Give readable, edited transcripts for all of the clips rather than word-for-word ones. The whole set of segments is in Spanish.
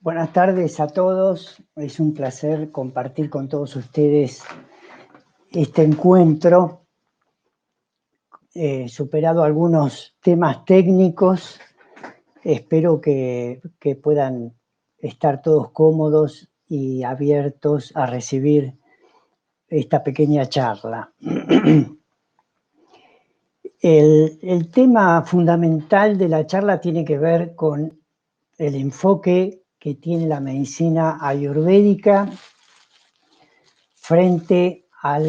Buenas tardes a todos. Es un placer compartir con todos ustedes este encuentro. Superado algunos temas técnicos, espero que puedan estar todos cómodos y abiertos a recibir esta pequeña charla. El tema fundamental de la charla tiene que ver con el enfoque que tiene la medicina ayurvédica frente a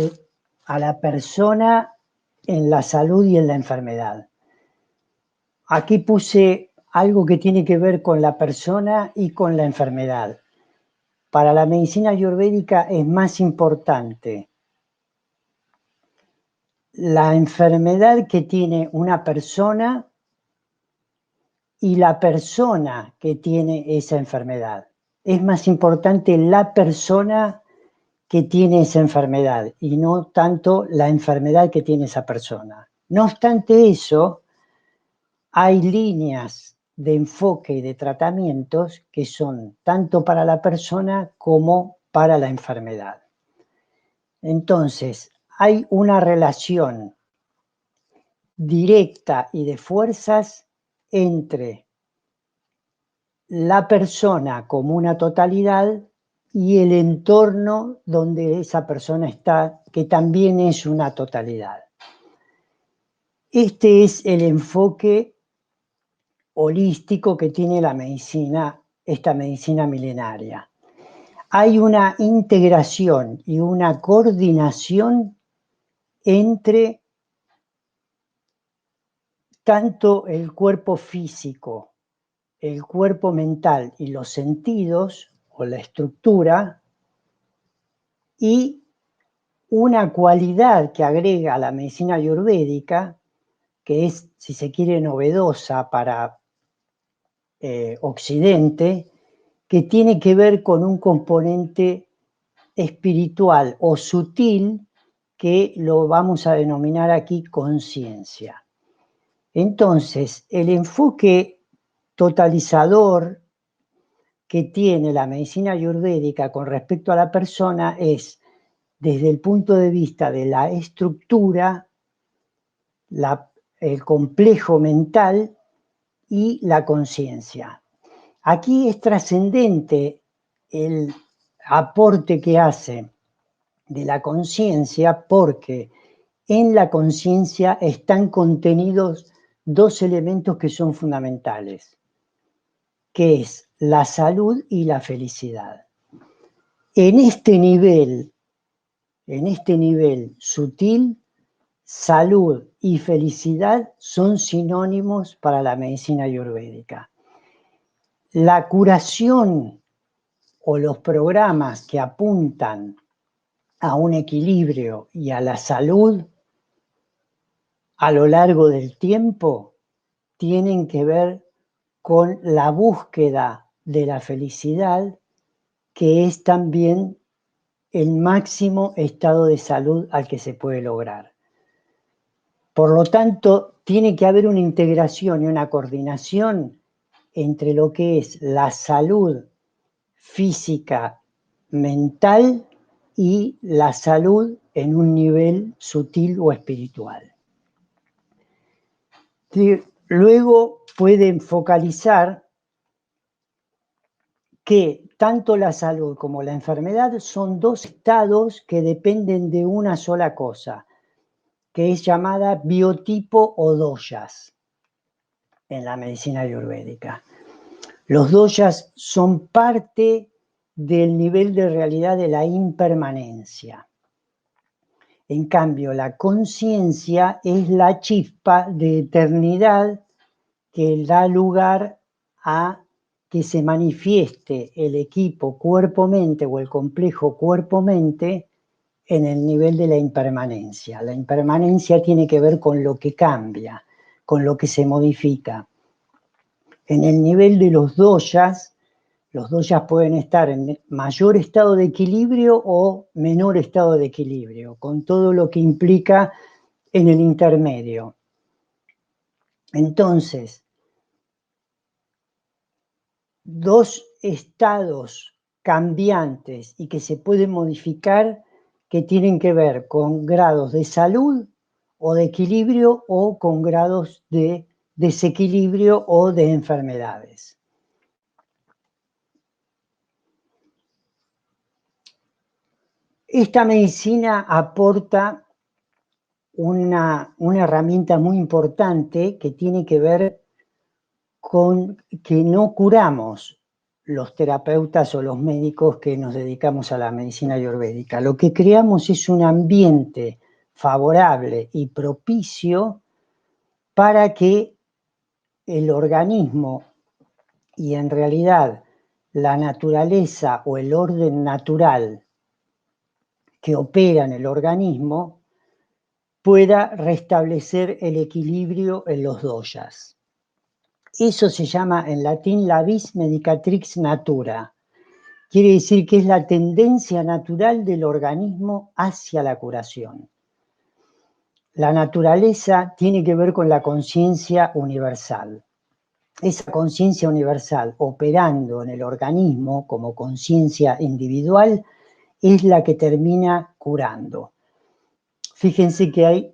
la persona en la salud y en la enfermedad. Aquí puse algo que tiene que ver con la persona y con la enfermedad. Para la medicina ayurvédica es más importante la enfermedad que tiene una persona y la persona que tiene esa enfermedad. Es más importante la persona que tiene esa enfermedad y no tanto la enfermedad que tiene esa persona. No obstante eso, hay líneas de enfoque y de tratamientos que son tanto para la persona como para la enfermedad. Entonces, hay una relación directa y de fuerzas entre la persona como una totalidad y el entorno donde esa persona está, que también es una totalidad. Este es el enfoque holístico que tiene la medicina, esta medicina milenaria. Hay una integración y una coordinación entre tanto el cuerpo físico, el cuerpo mental y los sentidos o la estructura, y una cualidad que agrega la medicina ayurvédica, que es, si se quiere, novedosa para Occidente, que tiene que ver con un componente espiritual o sutil que lo vamos a denominar aquí conciencia. Entonces, el enfoque totalizador que tiene la medicina ayurvédica con respecto a la persona es desde el punto de vista de la estructura, el complejo mental y la conciencia. Aquí es trascendente el aporte que hace de la conciencia porque en la conciencia están contenidos dos elementos que son fundamentales, que es la salud y la felicidad. En este nivel sutil, salud y felicidad son sinónimos para la medicina ayurvédica. La curación o los programas que apuntan a un equilibrio y a la salud a lo largo del tiempo tienen que ver con la búsqueda de la felicidad, que es también el máximo estado de salud al que se puede lograr. Por lo tanto, tiene que haber una integración y una coordinación entre lo que es la salud física, mental y la salud en un nivel sutil o espiritual. Luego pueden focalizar que tanto la salud como la enfermedad son dos estados que dependen de una sola cosa, que es llamada biotipo o doshas en la medicina ayurvédica. Los doshas son parte del nivel de realidad de la impermanencia. En cambio, la conciencia es la chispa de eternidad que da lugar a que se manifieste el equipo cuerpo-mente o el complejo cuerpo-mente en el nivel de la impermanencia. La impermanencia tiene que ver con lo que cambia, con lo que se modifica. En el nivel de los doshas pueden estar en mayor estado de equilibrio o menor estado de equilibrio, con todo lo que implica en el intermedio. Entonces, dos estados cambiantes y que se pueden modificar, que tienen que ver con grados de salud o de equilibrio o con grados de desequilibrio o de enfermedades. Esta medicina aporta una herramienta muy importante que tiene que ver con que no curamos los terapeutas o los médicos que nos dedicamos a la medicina ayurvédica. Lo que creamos es un ambiente favorable y propicio para que el organismo y en realidad la naturaleza o el orden natural que opera en el organismo pueda restablecer el equilibrio en los doshas. Eso se llama en latín la vis medicatrix natura. Quiere decir que es la tendencia natural del organismo hacia la curación. La naturaleza tiene que ver con la conciencia universal. Esa conciencia universal operando en el organismo como conciencia individual es la que termina curando. Fíjense que hay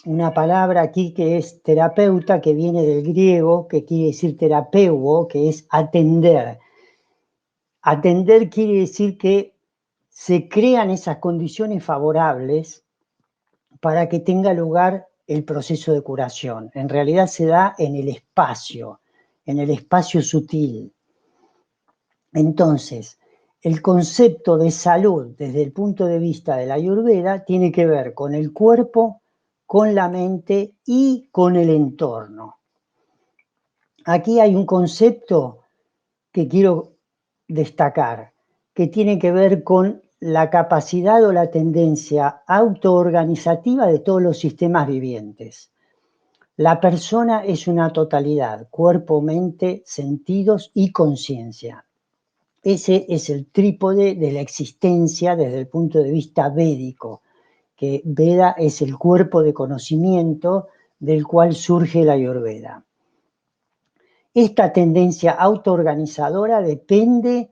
una palabra aquí que es terapeuta, que viene del griego, que quiere decir terapeuo, que es atender. Atender quiere decir que se crean esas condiciones favorables para que tenga lugar el proceso de curación. En realidad se da en el espacio sutil. Entonces, el concepto de salud desde el punto de vista de la Ayurveda tiene que ver con el cuerpo, con la mente y con el entorno. Aquí hay un concepto que quiero destacar, que tiene que ver con la capacidad o la tendencia autoorganizativa de todos los sistemas vivientes. La persona es una totalidad, cuerpo, mente, sentidos y conciencia. Ese es el trípode de la existencia desde el punto de vista védico, que Veda es el cuerpo de conocimiento del cual surge la Ayurveda. Esta tendencia autoorganizadora depende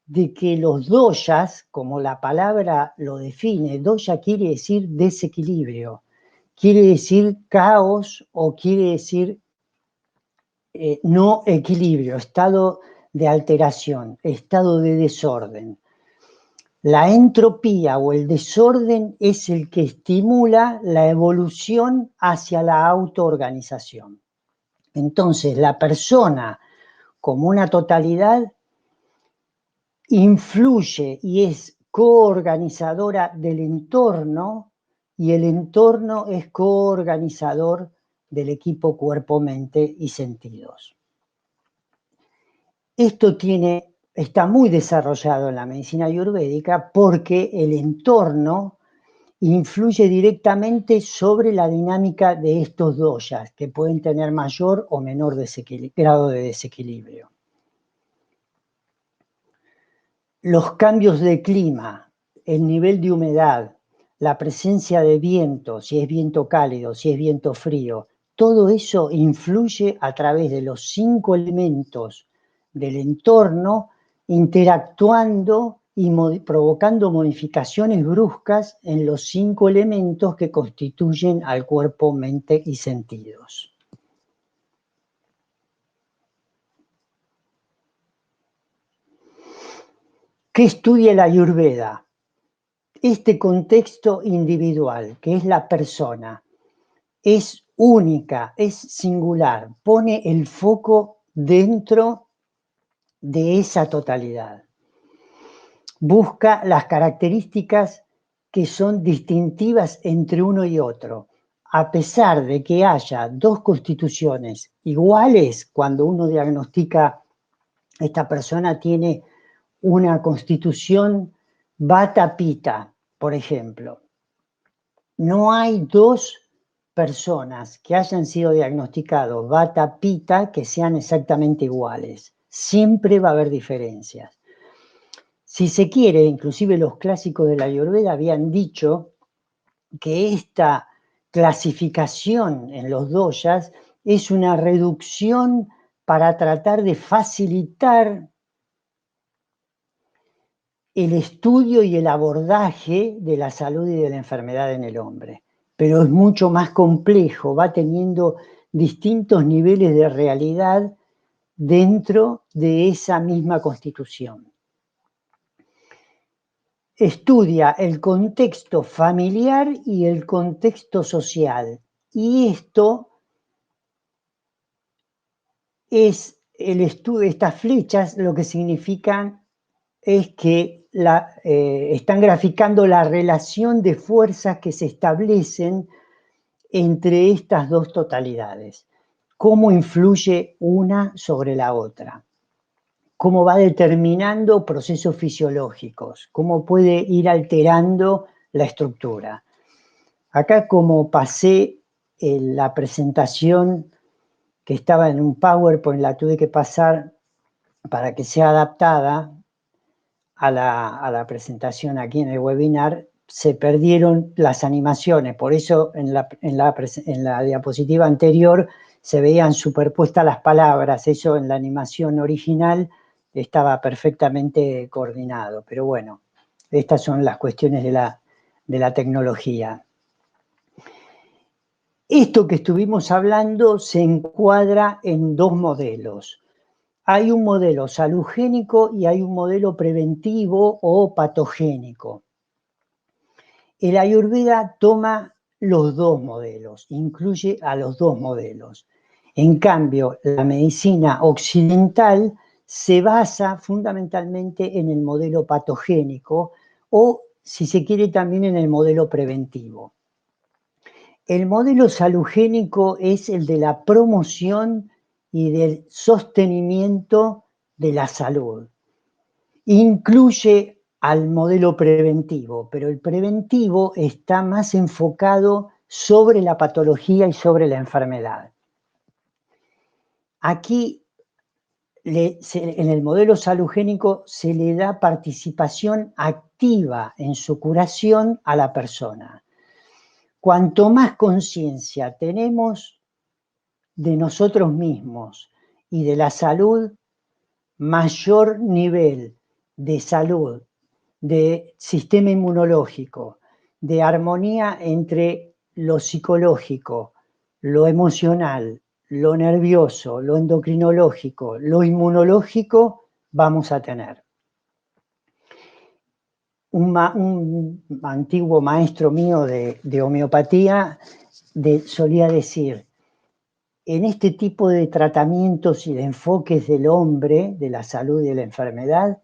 de que los doshas, como la palabra lo define, dosha quiere decir desequilibrio, quiere decir caos o quiere decir no equilibrio, estado de alteración, estado de desorden. La entropía o el desorden es el que estimula la evolución hacia la autoorganización. Entonces, la persona como una totalidad influye y es coorganizadora del entorno y el entorno es coorganizador del equipo cuerpo, mente y sentidos. Esto está muy desarrollado en la medicina ayurvédica porque el entorno influye directamente sobre la dinámica de estos doshas, que pueden tener mayor o menor grado de desequilibrio. Los cambios de clima, el nivel de humedad, la presencia de viento, si es viento cálido, si es viento frío, todo eso influye a través de los 5 elementos del entorno, interactuando y provocando modificaciones bruscas en los 5 elementos que constituyen al cuerpo, mente y sentidos. ¿Qué estudia la Ayurveda? Este contexto individual, que es la persona, es única, es singular, pone el foco dentro de esa totalidad. Busca las características que son distintivas entre uno y otro. A pesar de que haya dos constituciones iguales, cuando uno diagnostica, esta persona tiene una constitución Vata-Pitta, por ejemplo. No hay dos personas que hayan sido diagnosticados Vata-Pitta que sean exactamente iguales. Siempre va a haber diferencias. Si se quiere, inclusive los clásicos de la Ayurveda habían dicho que esta clasificación en los doshas es una reducción para tratar de facilitar el estudio y el abordaje de la salud y de la enfermedad en el hombre. Pero es mucho más complejo, va teniendo distintos niveles de realidad dentro de esa misma constitución. Estudia el contexto familiar y el contexto social. Y esto es el estudio, estas flechas lo que significan es que están graficando la relación de fuerzas que se establecen entre estas dos totalidades. Cómo influye una sobre la otra. Cómo va determinando procesos fisiológicos. Cómo puede ir alterando la estructura. Acá, como pasé en la presentación que estaba en un PowerPoint, la tuve que pasar para que sea adaptada a la presentación aquí en el webinar, se perdieron las animaciones. Por eso en la diapositiva anterior se veían superpuestas las palabras. Eso en la animación original estaba perfectamente coordinado. Pero bueno, estas son las cuestiones de la tecnología. Esto que estuvimos hablando se encuadra en dos modelos. Hay un modelo salugénico y hay un modelo preventivo o patogénico. El Ayurveda toma los dos modelos, incluye a los dos modelos. En cambio, la medicina occidental se basa fundamentalmente en el modelo patogénico o, si se quiere, también en el modelo preventivo. El modelo salugénico es el de la promoción y del sostenimiento de la salud. Incluye al modelo preventivo, pero el preventivo está más enfocado sobre la patología y sobre la enfermedad. Aquí, en el modelo salugénico, se le da participación activa en su curación a la persona. Cuanto más conciencia tenemos de nosotros mismos y de la salud, mayor nivel de salud, de sistema inmunológico, de armonía entre lo psicológico, lo emocional, lo nervioso, lo endocrinológico, lo inmunológico, vamos a tener. Un antiguo maestro mío de homeopatía solía decir: en este tipo de tratamientos y de enfoques del hombre, de la salud y de la enfermedad,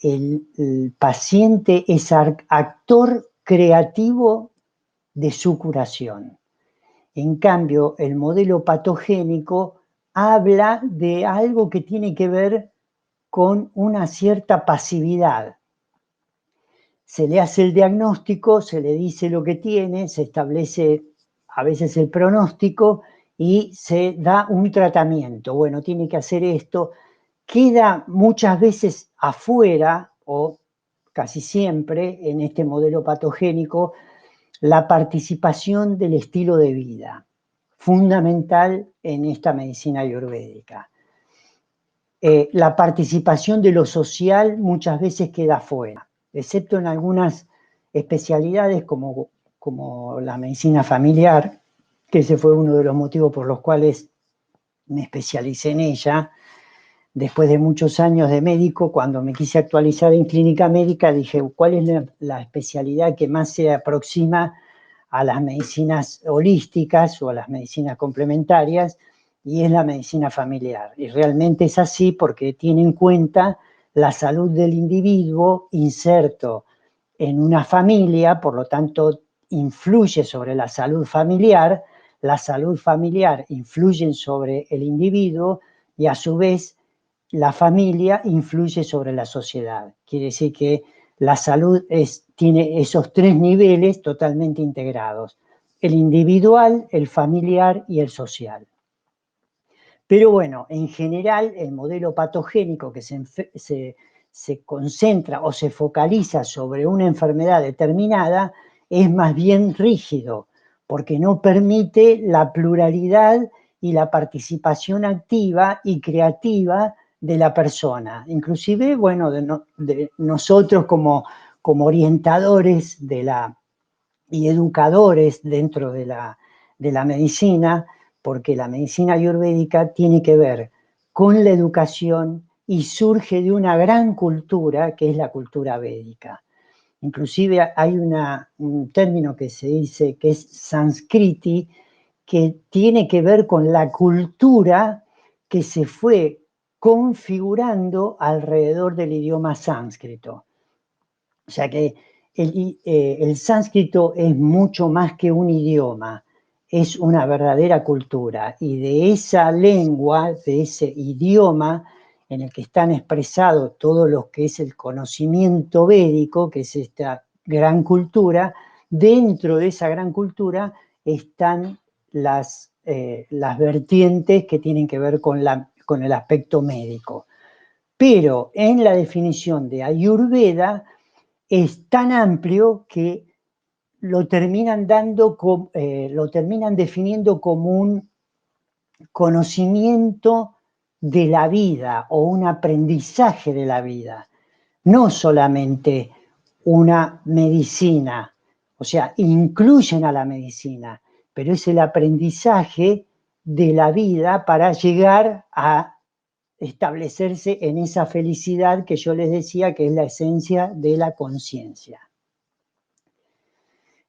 el paciente es actor creativo de su curación. En cambio, el modelo patogénico habla de algo que tiene que ver con una cierta pasividad. Se le hace el diagnóstico, se le dice lo que tiene, se establece a veces el pronóstico y se da un tratamiento. Bueno, tiene que hacer esto. Queda muchas veces afuera, o casi siempre en este modelo patogénico, la participación del estilo de vida, fundamental en esta medicina ayurvédica. La participación de lo social muchas veces queda fuera, excepto en algunas especialidades como la medicina familiar, que ese fue uno de los motivos por los cuales me especialicé en ella. Después de muchos años de médico, cuando me quise actualizar en clínica médica, dije, ¿cuál es la especialidad que más se aproxima a las medicinas holísticas o a las medicinas complementarias? Y es la medicina familiar. Y realmente es así porque tiene en cuenta la salud del individuo inserto en una familia, por lo tanto influye sobre la salud familiar influye sobre el individuo y a su vez la familia influye sobre la sociedad. Quiere decir que la salud tiene esos tres niveles totalmente integrados: el individual, el familiar y el social. Pero bueno, en general el modelo patogénico que se concentra o se focaliza sobre una enfermedad determinada es más bien rígido, porque no permite la pluralidad y la participación activa y creativa de la persona. Inclusive, bueno, de nosotros como orientadores y educadores dentro de la medicina, porque la medicina ayurvédica tiene que ver con la educación y surge de una gran cultura que es la cultura védica. Inclusive hay un término que se dice que es sánscriti, que tiene que ver con la cultura que se fue configurando alrededor del idioma sánscrito. O sea que el sánscrito es mucho más que un idioma, es una verdadera cultura, y de esa lengua, de ese idioma en el que están expresados todo lo que es el conocimiento védico, que es esta gran cultura, dentro de esa gran cultura están las vertientes que tienen que ver con el aspecto médico. Pero en la definición de Ayurveda es tan amplio que lo terminan definiendo como un conocimiento de la vida o un aprendizaje de la vida, no solamente una medicina. O sea, incluyen a la medicina, pero es el aprendizaje de la vida para llegar a establecerse en esa felicidad que yo les decía que es la esencia de la conciencia.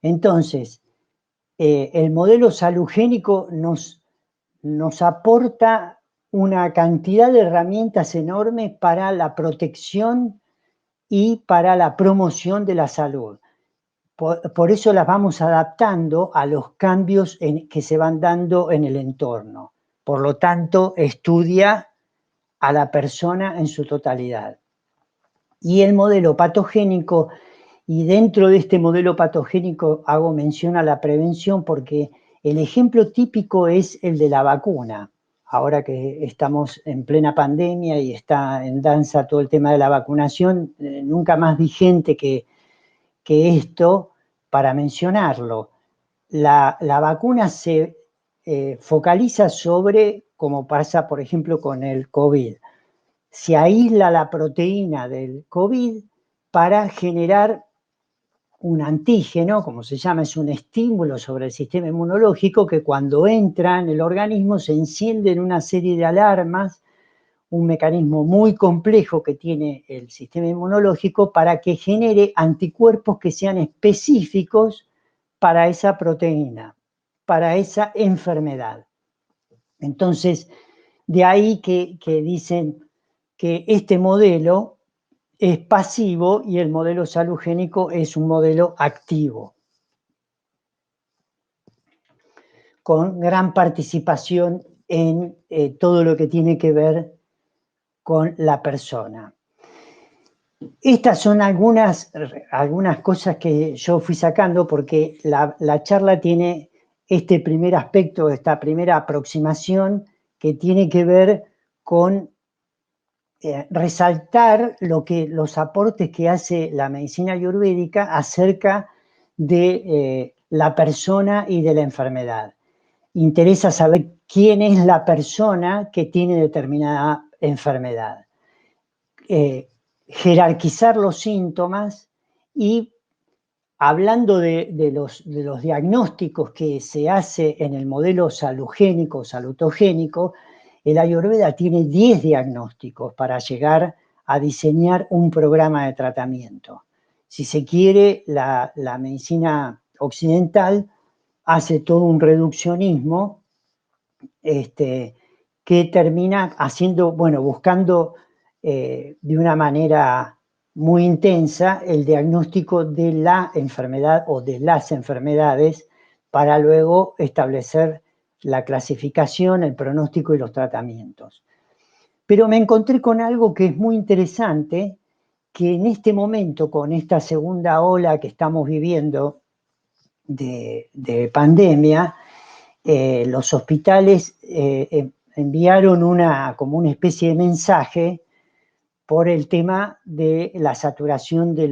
Entonces, el modelo salugénico nos aporta una cantidad de herramientas enormes para la protección y para la promoción de la salud. Por eso las vamos adaptando a los cambios que se van dando en el entorno. Por lo tanto, estudia a la persona en su totalidad. Y el modelo patogénico, y dentro de este modelo patogénico hago mención a la prevención porque el ejemplo típico es el de la vacuna. Ahora que estamos en plena pandemia y está en danza todo el tema de la vacunación, nunca más vigente que esto para mencionarlo. La vacuna se focaliza sobre, como pasa por ejemplo con el COVID, se aísla la proteína del COVID para generar un antígeno, como se llama, es un estímulo sobre el sistema inmunológico que cuando entra en el organismo se encienden una serie de alarmas, un mecanismo muy complejo que tiene el sistema inmunológico para que genere anticuerpos que sean específicos para esa proteína, para esa enfermedad. Entonces, de ahí que dicen que este modelo es pasivo y el modelo salugénico es un modelo activo, con gran participación en todo lo que tiene que ver con la persona. Estas son algunas cosas que yo fui sacando porque la charla tiene este primer aspecto, esta primera aproximación que tiene que ver con resaltar los aportes que hace la medicina ayurvédica acerca de la persona y de la enfermedad. Interesa saber quién es la persona que tiene determinada enfermedad. Jerarquizar los síntomas y hablando de los diagnósticos que se hace en el modelo salugénico, salutogénico, el Ayurveda tiene 10 diagnósticos para llegar a diseñar un programa de tratamiento. Si se quiere, la medicina occidental hace todo un reduccionismo que termina haciendo, bueno, buscando de una manera muy intensa el diagnóstico de la enfermedad o de las enfermedades para luego establecer la clasificación, el pronóstico y los tratamientos. Pero me encontré con algo que es muy interesante, que en este momento, con esta segunda ola que estamos viviendo de pandemia, los hospitales enviaron como una especie de mensaje por el tema de la saturación de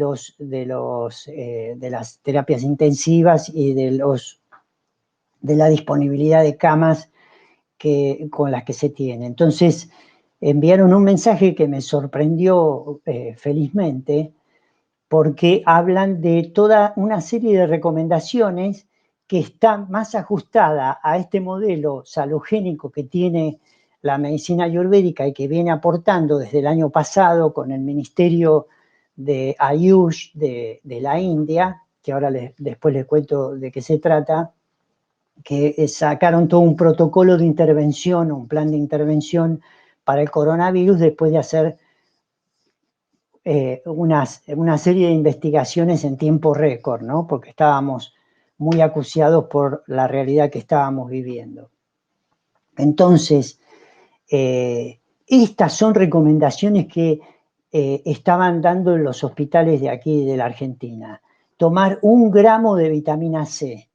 las terapias intensivas y de la disponibilidad de camas con las que se tiene. Entonces, enviaron un mensaje que me sorprendió felizmente, porque hablan de toda una serie de recomendaciones que están más ajustada a este modelo salogénico que tiene la medicina ayurvédica y que viene aportando desde el año pasado con el Ministerio de Ayush de la India, que ahora después les cuento de qué se trata, que sacaron todo un protocolo de intervención, un plan de intervención para el coronavirus después de hacer una serie de investigaciones en tiempo récord, ¿no? Porque estábamos muy acuciados por la realidad que estábamos viviendo. Entonces, estas son recomendaciones que estaban dando en los hospitales de aquí de la Argentina. Tomar 1 gramo de vitamina C,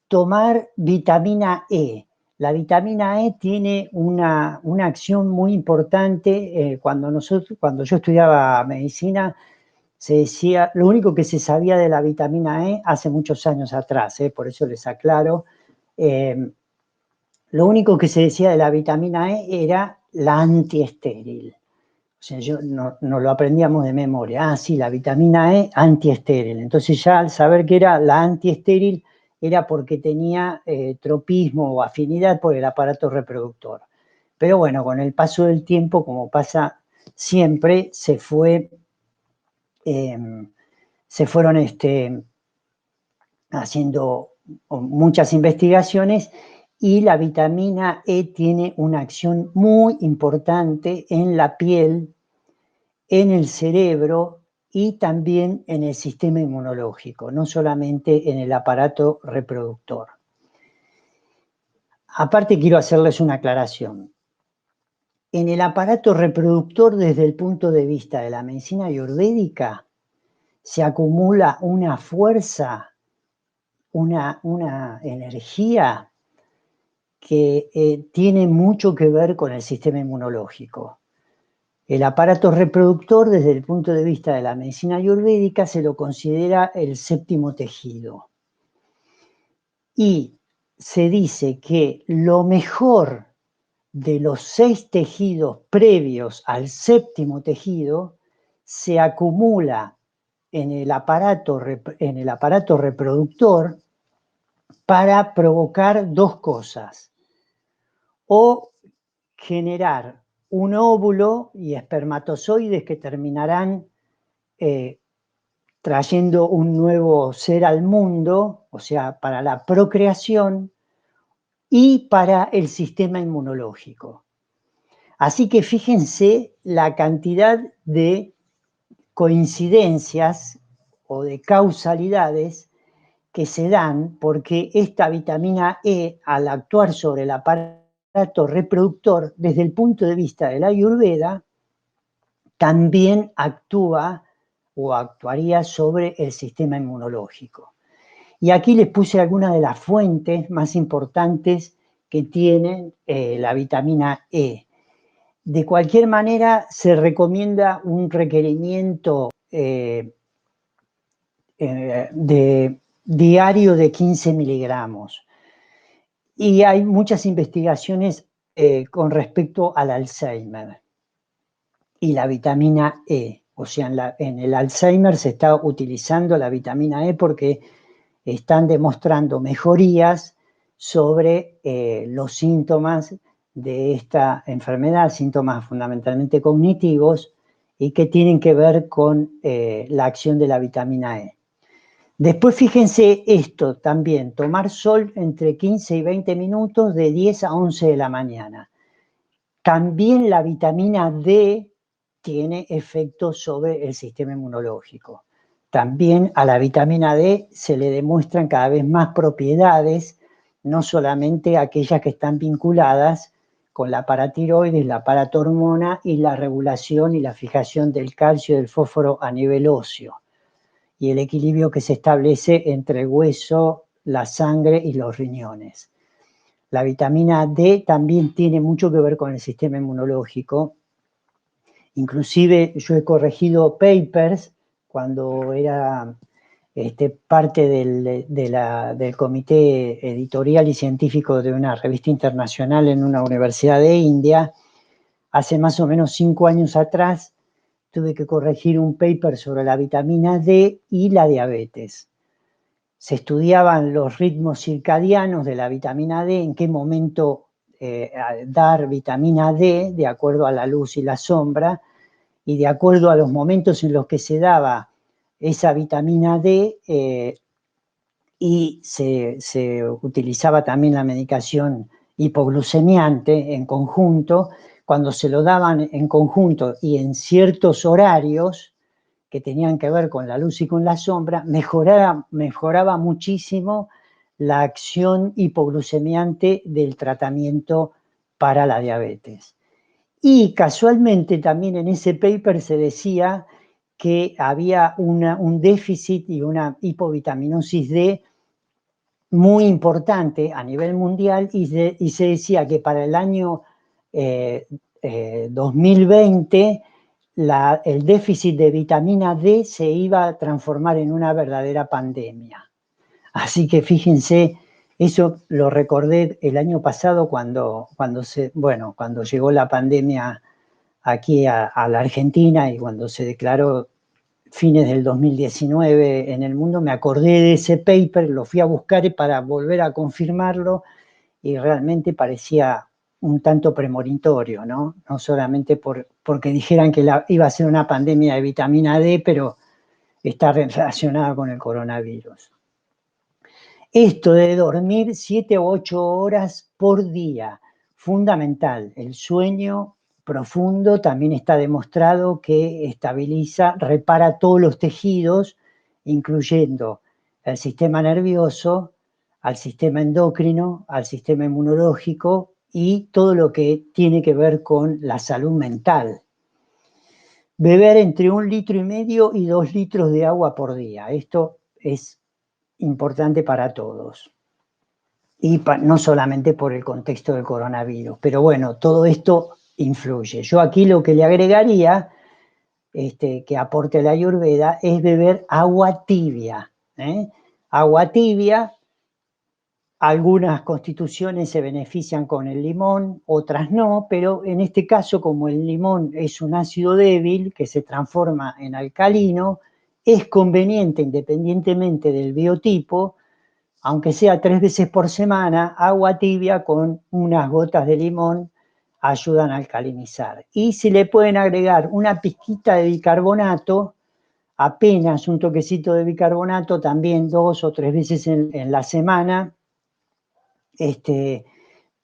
tomar vitamina E. La vitamina E tiene una acción muy importante. Cuando yo estudiaba medicina, se decía, lo único que se sabía de la vitamina E hace muchos años atrás, por eso les aclaro, lo único que se decía de la vitamina E era la antiestéril. O sea, no lo aprendíamos de memoria. Ah, sí, la vitamina E antiestéril. Entonces ya al saber que era la antiestéril, era porque tenía tropismo o afinidad por el aparato reproductor. Pero bueno, con el paso del tiempo, como pasa siempre, se fueron haciendo muchas investigaciones y la vitamina E tiene una acción muy importante en la piel, en el cerebro y también en el sistema inmunológico, no solamente en el aparato reproductor. Aparte, quiero hacerles una aclaración. En el aparato reproductor, desde el punto de vista de la medicina ayurvédica, se acumula una fuerza, una energía que tiene mucho que ver con el sistema inmunológico. El aparato reproductor, desde el punto de vista de la medicina ayurvédica, se lo considera el 7º tejido. Y se dice que lo mejor de los 6 tejidos previos al 7º tejido se acumula en el aparato reproductor para provocar 2 cosas. O generar un óvulo y espermatozoides que terminarán trayendo un nuevo ser al mundo, o sea, para la procreación y para el sistema inmunológico. Así que fíjense la cantidad de coincidencias o de causalidades que se dan porque esta vitamina E, al actuar sobre el aparato reproductor desde el punto de vista de la Ayurveda, también actúa o actuaría sobre el sistema inmunológico. Y aquí les puse algunas de las fuentes más importantes que tiene la vitamina E. De cualquier manera, se recomienda un requerimiento diario de 15 miligramos. Y hay muchas investigaciones con respecto al Alzheimer y la vitamina E. O sea, en el Alzheimer se está utilizando la vitamina E porque están demostrando mejorías sobre los síntomas de esta enfermedad, síntomas fundamentalmente cognitivos y que tienen que ver con la acción de la vitamina E. Después fíjense esto también, tomar sol entre 15 y 20 minutos de 10 a 11 de la mañana. También la vitamina D tiene efectos sobre el sistema inmunológico. También a la vitamina D se le demuestran cada vez más propiedades, no solamente aquellas que están vinculadas con la paratiroides, la paratormona y la regulación y la fijación del calcio y del fósforo a nivel óseo y el equilibrio que se establece entre el hueso, la sangre y los riñones. La vitamina D también tiene mucho que ver con el sistema inmunológico. Inclusive yo he corregido papers cuando era parte del comité editorial y científico de una revista internacional en una universidad de India. Hace más o menos 5 años atrás tuve que corregir un paper sobre la vitamina D y la diabetes. Se estudiaban los ritmos circadianos de la vitamina D, en qué momento dar vitamina D de acuerdo a la luz y la sombra, y de acuerdo a los momentos en los que se daba esa vitamina D, y se utilizaba también la medicación hipoglucemiante en conjunto. Cuando se lo daban en conjunto y en ciertos horarios que tenían que ver con la luz y con la sombra, mejoraba muchísimo la acción hipoglucemiante del tratamiento para la diabetes. Y casualmente también en ese paper se decía que había un déficit y una hipovitaminosis D muy importante a nivel mundial, y se decía que para el año 2020 el déficit de vitamina D se iba a transformar en una verdadera pandemia. Así que fíjense, eso lo recordé el año pasado cuando llegó la pandemia aquí a la Argentina, y cuando se declaró fines del 2019 en el mundo, me acordé de ese paper, lo fui a buscar para volver a confirmarlo, y realmente parecía un tanto premonitorio, ¿no? No solamente porque dijeran que iba a ser una pandemia de vitamina D, pero está relacionada con el coronavirus. Esto de dormir 7 u 8 horas por día, fundamental. El sueño profundo también está demostrado que estabiliza, repara todos los tejidos, incluyendo el sistema nervioso, al sistema endocrino, al sistema inmunológico y todo lo que tiene que ver con la salud mental. Beber entre 1,5 litros y 2 litros de agua por día. Esto es importante para todos. Y no solamente por el contexto del coronavirus, pero bueno, todo esto influye. Yo aquí lo que le agregaría, que aporte la Ayurveda, es beber agua tibia. Agua tibia, algunas constituciones se benefician con el limón, otras no, pero en este caso, como el limón es un ácido débil que se transforma en alcalino, es conveniente, independientemente del biotipo, aunque sea 3 veces por semana, agua tibia con unas gotas de limón ayudan a alcalinizar. Y si le pueden agregar una pizquita de bicarbonato, apenas un toquecito de bicarbonato, también 2 o 3 veces en la semana,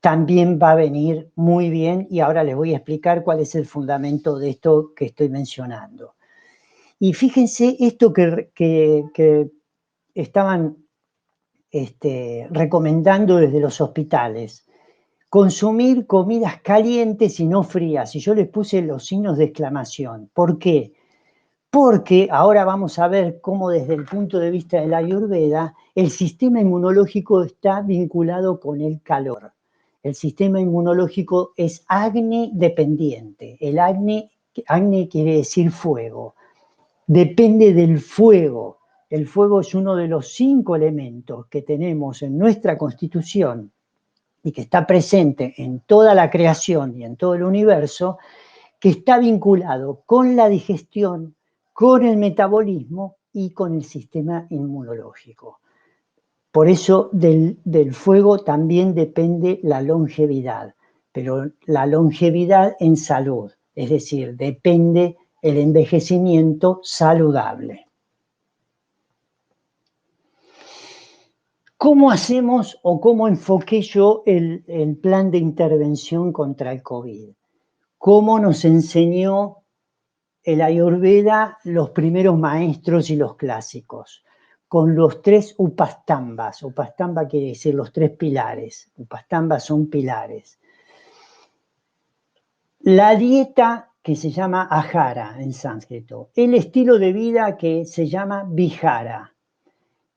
también va a venir muy bien, y ahora les voy a explicar cuál es el fundamento de esto que estoy mencionando. Y fíjense esto que estaban recomendando desde los hospitales: consumir comidas calientes y no frías. Y yo les puse los signos de exclamación. ¿Por qué? Porque ahora vamos a ver cómo desde el punto de vista de la Ayurveda el sistema inmunológico está vinculado con el calor. El sistema inmunológico es Agni dependiente. El Agni quiere decir fuego. Depende del fuego. El fuego es uno de los 5 elementos que tenemos en nuestra constitución y que está presente en toda la creación y en todo el universo, que está vinculado con la digestión, con el metabolismo y con el sistema inmunológico. Por eso del fuego también depende la longevidad, pero la longevidad en salud, es decir, depende el envejecimiento saludable. ¿Cómo hacemos o cómo enfoqué yo el plan de intervención contra el COVID? ¿Cómo nos enseñó el Ayurveda los primeros maestros y los clásicos? Con los 3 upastambas. Upastamba quiere decir los 3 pilares. Upastambas son pilares. La dieta, que se llama ahara en sánscrito. El estilo de vida, que se llama vihara.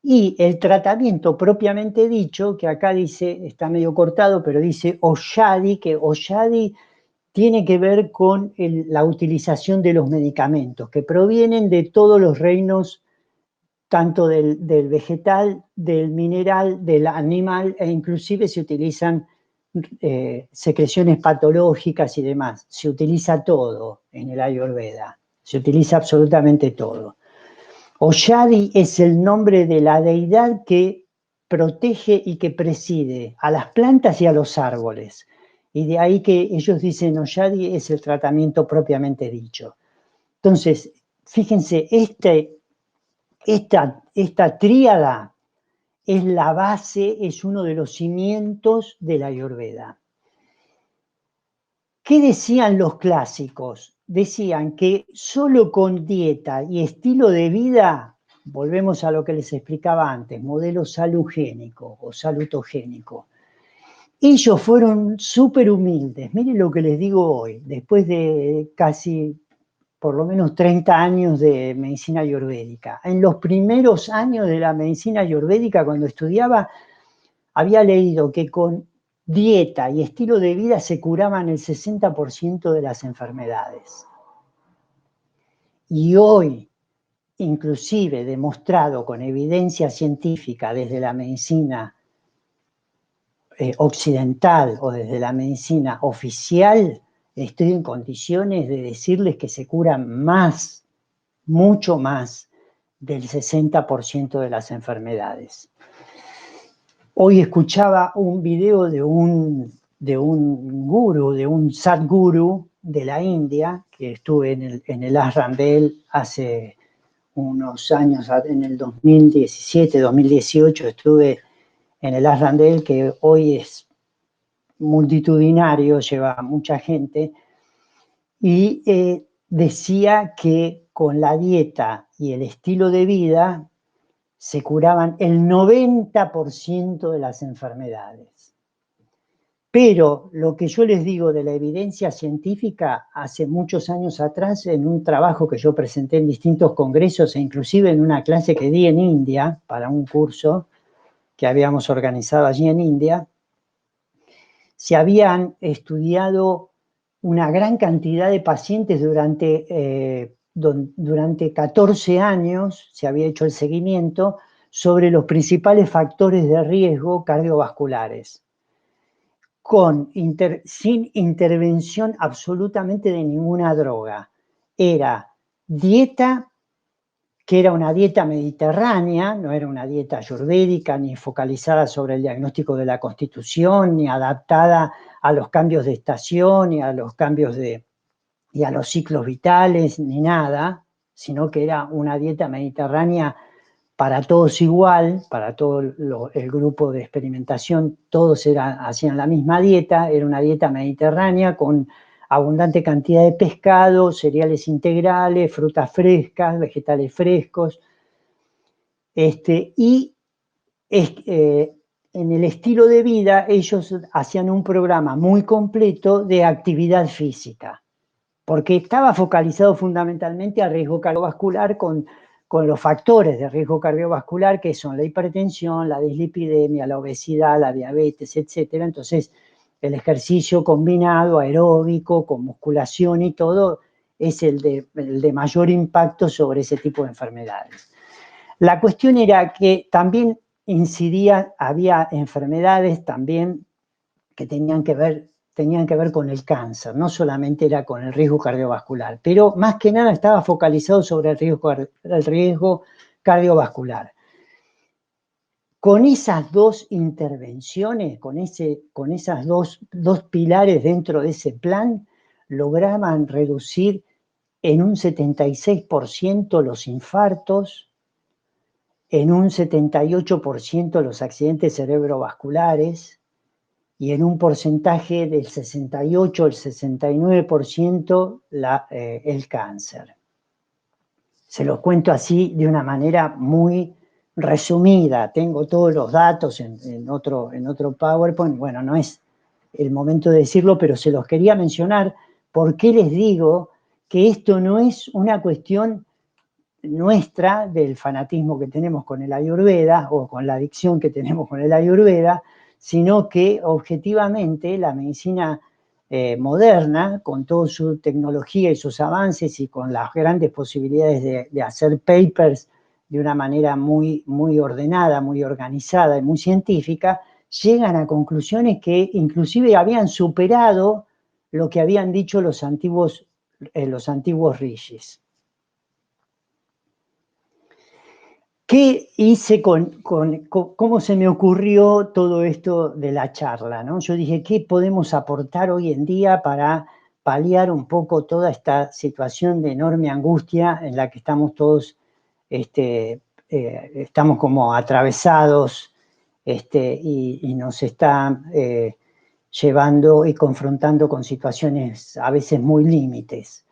Y el tratamiento propiamente dicho, que acá dice, está medio cortado, pero dice Oshadi, que Oshadi tiene que ver con la utilización de los medicamentos, que provienen de todos los reinos tanto del vegetal, del mineral, del animal, e inclusive se utilizan secreciones patológicas y demás. Se utiliza todo en el Ayurveda, se utiliza absolutamente todo. Oshadi es el nombre de la deidad que protege y que preside a las plantas y a los árboles. Y de ahí que ellos dicen Oshadi es el tratamiento propiamente dicho. Entonces, fíjense, esta tríada es la base, es uno de los cimientos de la Ayurveda. ¿Qué decían los clásicos? Decían que solo con dieta y estilo de vida, volvemos a lo que les explicaba antes, modelo salugénico o salutogénico. Ellos fueron súper humildes. Miren lo que les digo hoy, después de casi por lo menos 30 años de medicina ayurvédica. En los primeros años de la medicina ayurvédica, cuando estudiaba, había leído que con dieta y estilo de vida se curaban el 60% de las enfermedades. Y hoy, inclusive demostrado con evidencia científica desde la medicina occidental o desde la medicina oficial, estoy en condiciones de decirles que se curan más, mucho más del 60% de las enfermedades. Hoy escuchaba un video de un gurú, de un Sadguru de la India, que estuve en el Ashram de él hace unos años, en el 2017, 2018, estuve en el Ashram de él, que hoy es multitudinario, lleva mucha gente, y decía que con la dieta y el estilo de vida se curaban el 90% de las enfermedades. Pero lo que yo les digo de la evidencia científica, hace muchos años atrás, en un trabajo que yo presenté en distintos congresos e inclusive en una clase que di en India, para un curso que habíamos organizado allí en India, se habían estudiado una gran cantidad de pacientes durante 14 años, se había hecho el seguimiento sobre los principales factores de riesgo cardiovasculares, sin intervención absolutamente de ninguna droga. Era dieta, que era una dieta mediterránea, no era una dieta ayurvédica, ni focalizada sobre el diagnóstico de la constitución, ni adaptada a los cambios de estación, ni a los cambios y a los ciclos vitales, ni nada, sino que era una dieta mediterránea para todos igual, para todo el grupo de experimentación, todos hacían la misma dieta, era una dieta mediterránea con abundante cantidad de pescado, cereales integrales, frutas frescas, vegetales frescos, y en el estilo de vida ellos hacían un programa muy completo de actividad física, porque estaba focalizado fundamentalmente al riesgo cardiovascular con los factores de riesgo cardiovascular que son la hipertensión, la dislipidemia, la obesidad, la diabetes, etc. Entonces, el ejercicio combinado, aeróbico, con musculación y todo, es el de mayor impacto sobre ese tipo de enfermedades. La cuestión era que también había enfermedades también que tenían que ver con el cáncer, no solamente era con el riesgo cardiovascular, pero más que nada estaba focalizado sobre el riesgo cardiovascular. Con esas dos intervenciones, con esas dos pilares dentro de ese plan, lograban reducir en un 76% los infartos, en un 78% los accidentes cerebrovasculares, y en un porcentaje del 68 al 69% el cáncer. Se los cuento así de una manera muy resumida. Tengo todos los datos en otro PowerPoint. Bueno, no es el momento de decirlo, pero se los quería mencionar porque les digo que esto no es una cuestión nuestra del fanatismo que tenemos con el Ayurveda o con la adicción que tenemos con el Ayurveda, sino que objetivamente la medicina moderna, con toda su tecnología y sus avances y con las grandes posibilidades de hacer papers de una manera muy, muy ordenada, muy organizada y muy científica, llegan a conclusiones que inclusive habían superado lo que habían dicho los antiguos rishis. ¿Qué hice cómo se me ocurrió todo esto de la charla, ¿no? Yo dije, ¿qué podemos aportar hoy en día para paliar un poco toda esta situación de enorme angustia en la que estamos todos, estamos como atravesados, y nos está llevando y confrontando con situaciones a veces muy límites?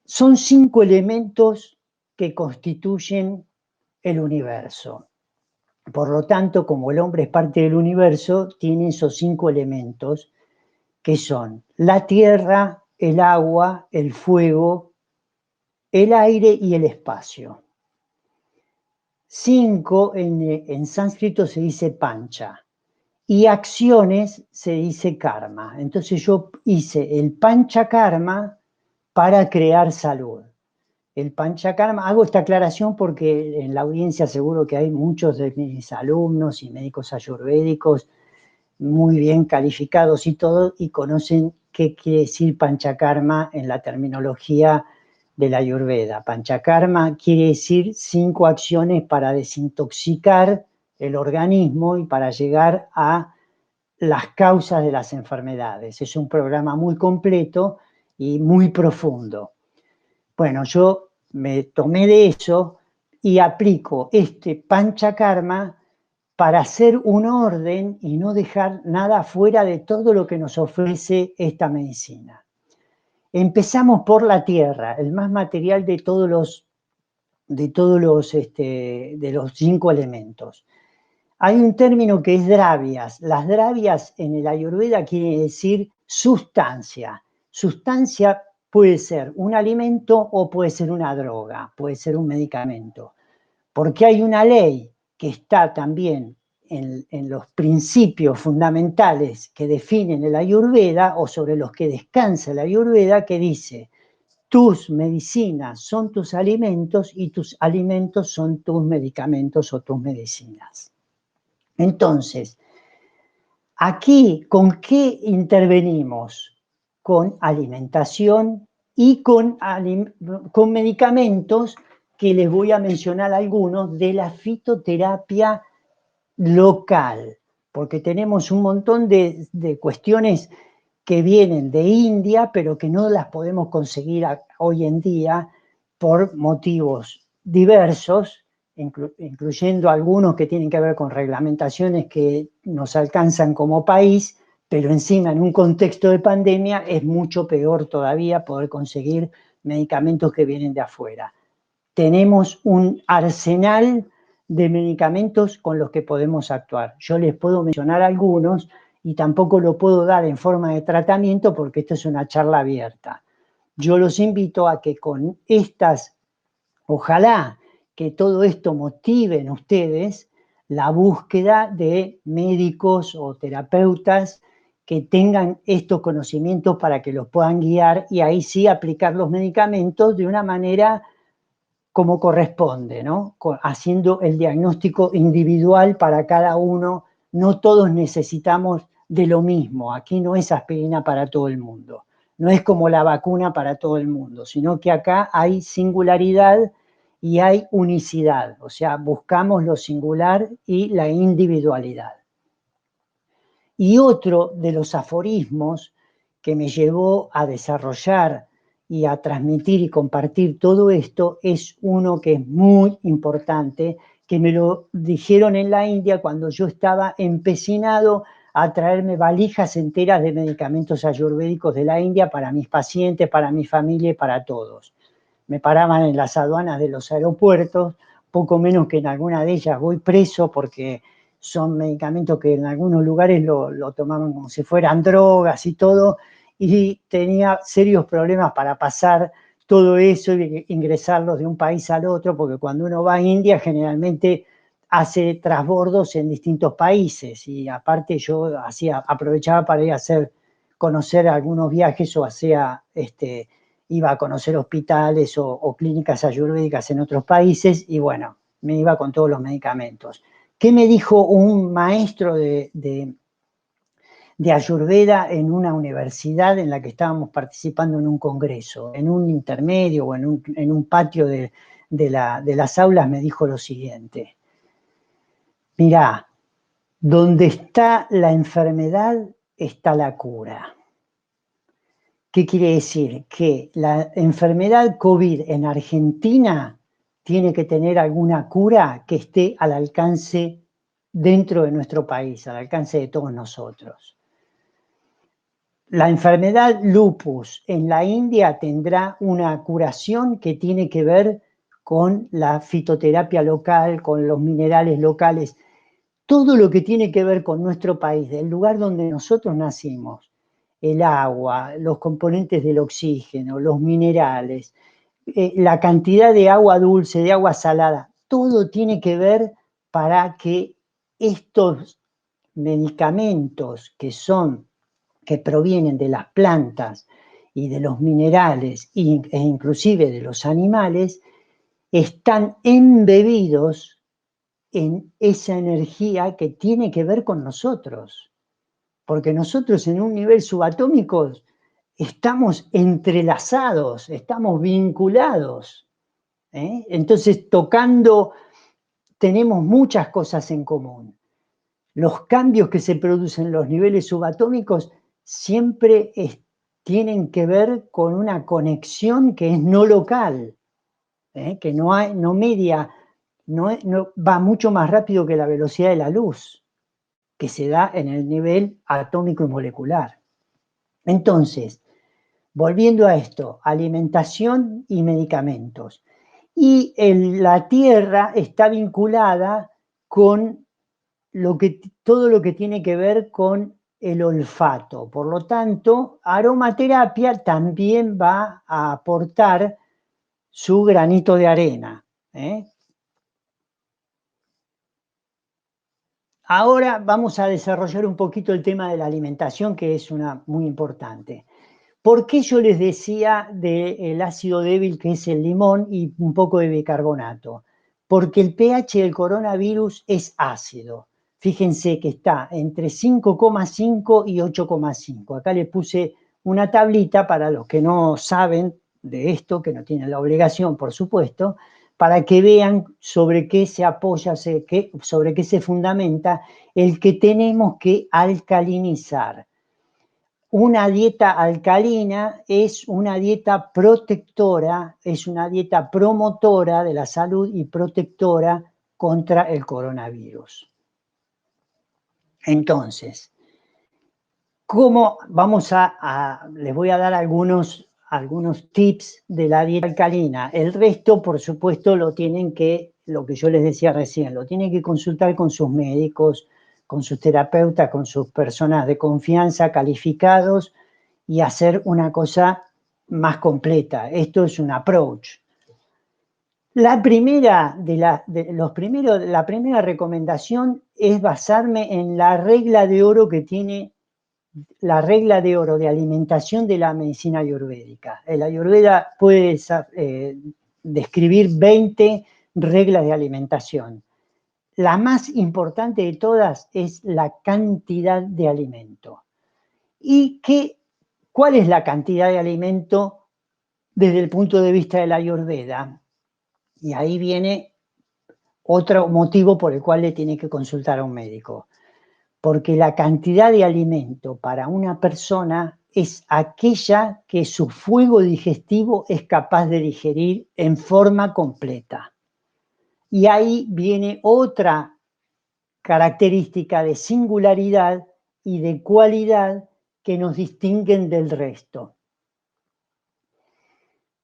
Son 5 elementos que constituyen el universo. Por lo tanto, como el hombre es parte del universo, tiene esos 5 elementos que son la tierra, el agua, el fuego, el aire y el espacio. 5 en sánscrito se dice pancha y acciones se dice karma. Entonces yo hice el pancha karma para crear salud. El panchakarma, hago esta aclaración porque en la audiencia seguro que hay muchos de mis alumnos y médicos ayurvédicos muy bien calificados y todo, y conocen qué quiere decir panchakarma en la terminología de la ayurveda. Panchakarma quiere decir 5 acciones para desintoxicar el organismo y para llegar a las causas de las enfermedades. Es un programa muy completo y muy profundo. Bueno, yo me tomé de eso y aplico este panchakarma para hacer un orden y no dejar nada fuera de todo lo que nos ofrece esta medicina. Empezamos por la tierra, el más material de todos los 5 elementos. Hay un término que es dravyas. Las dravyas en el Ayurveda quiere decir sustancia. Sustancia puede ser un alimento o puede ser una droga, puede ser un medicamento. Porque hay una ley que está también en los principios fundamentales que definen el Ayurveda o sobre los que descansa el Ayurveda, que dice: tus medicinas son tus alimentos y tus alimentos son tus medicamentos o tus medicinas. Entonces, aquí, ¿con qué intervenimos? Con alimentación y con medicamentos, que les voy a mencionar algunos, de la fitoterapia local, porque tenemos un montón de cuestiones que vienen de India, pero que no las podemos conseguir hoy en día por motivos diversos, incluyendo algunos que tienen que ver con reglamentaciones que nos alcanzan como país, pero encima en un contexto de pandemia es mucho peor todavía poder conseguir medicamentos que vienen de afuera. Tenemos un arsenal de medicamentos con los que podemos actuar. Yo les puedo mencionar algunos y tampoco lo puedo dar en forma de tratamiento porque esto es una charla abierta. Yo los invito a que con estas, ojalá que todo esto motive en ustedes la búsqueda de médicos o terapeutas que tengan estos conocimientos para que los puedan guiar y ahí sí aplicar los medicamentos de una manera como corresponde, ¿no? Haciendo el diagnóstico individual para cada uno. No todos necesitamos de lo mismo. Aquí no es aspirina para todo el mundo. No es como la vacuna para todo el mundo, sino que acá hay singularidad y hay unicidad. O sea, buscamos lo singular y la individualidad. Y otro de los aforismos que me llevó a desarrollar y a transmitir y compartir todo esto es uno que es muy importante, que me lo dijeron en la India cuando yo estaba empecinado a traerme valijas enteras de medicamentos ayurvédicos de la India para mis pacientes, para mi familia y para todos. Me paraban en las aduanas de los aeropuertos, poco menos que en alguna de ellas voy preso porque son medicamentos que en algunos lugares lo tomaban como si fueran drogas y todo, y tenía serios problemas para pasar todo eso y ingresarlos de un país al otro, porque cuando uno va a India generalmente hace transbordos en distintos países, y aparte yo aprovechaba para ir a conocer algunos viajes o hacía iba a conocer hospitales o clínicas ayurvédicas en otros países y bueno, me iba con todos los medicamentos. ¿Qué me dijo un maestro de Ayurveda en una universidad en la que estábamos participando en un congreso? En un intermedio o en un patio de las aulas me dijo lo siguiente: mirá, donde está la enfermedad está la cura. ¿Qué quiere decir? Que la enfermedad COVID en Argentina tiene que tener alguna cura que esté al alcance dentro de nuestro país, al alcance de todos nosotros. La enfermedad lupus en la India tendrá una curación que tiene que ver con la fitoterapia local, con los minerales locales, todo lo que tiene que ver con nuestro país, el lugar donde nosotros nacimos, el agua, los componentes del oxígeno, los minerales, la cantidad de agua dulce, de agua salada, todo tiene que ver para que estos medicamentos que provienen de las plantas y de los minerales e inclusive de los animales, están embebidos en esa energía que tiene que ver con nosotros. Porque nosotros en un nivel subatómico estamos entrelazados, estamos vinculados. Entonces, tenemos muchas cosas en común. Los cambios que se producen en los niveles subatómicos siempre tienen que ver con una conexión que es no local, que no media, no va mucho más rápido que la velocidad de la luz, que se da en el nivel atómico y molecular. Entonces, volviendo a esto, alimentación y medicamentos. Y la tierra está vinculada con todo lo que tiene que ver con el olfato. Por lo tanto, aromaterapia también va a aportar su granito de arena. Ahora vamos a desarrollar un poquito el tema de la alimentación, que es muy importante. ¿Por qué yo les decía del ácido débil, que es el limón, y un poco de bicarbonato? Porque el pH del coronavirus es ácido. Fíjense que está entre 5,5 y 8,5. Acá le puse una tablita para los que no saben de esto, que no tienen la obligación, por supuesto, para que vean sobre qué se apoya, sobre qué se fundamenta el que tenemos que alcalinizar. Una dieta alcalina es una dieta protectora, es una dieta promotora de la salud y protectora contra el coronavirus. Entonces, les voy a dar algunos tips de la dieta alcalina. El resto, por supuesto, lo que yo les decía recién, lo tienen que consultar con sus médicos, con sus terapeutas, con sus personas de confianza calificados y hacer una cosa más completa. Esto es un approach. La primera recomendación es basarme en la regla de oro que tiene la regla de oro de alimentación de la medicina ayurvédica. El ayurveda puede describir 20 reglas de alimentación. La más importante de todas es la cantidad de alimento. ¿Y cuál es la cantidad de alimento desde el punto de vista de la ayurveda? Y ahí viene otro motivo por el cual le tiene que consultar a un médico. Porque la cantidad de alimento para una persona es aquella que su fuego digestivo es capaz de digerir en forma completa. Y ahí viene otra característica de singularidad y de cualidad que nos distinguen del resto.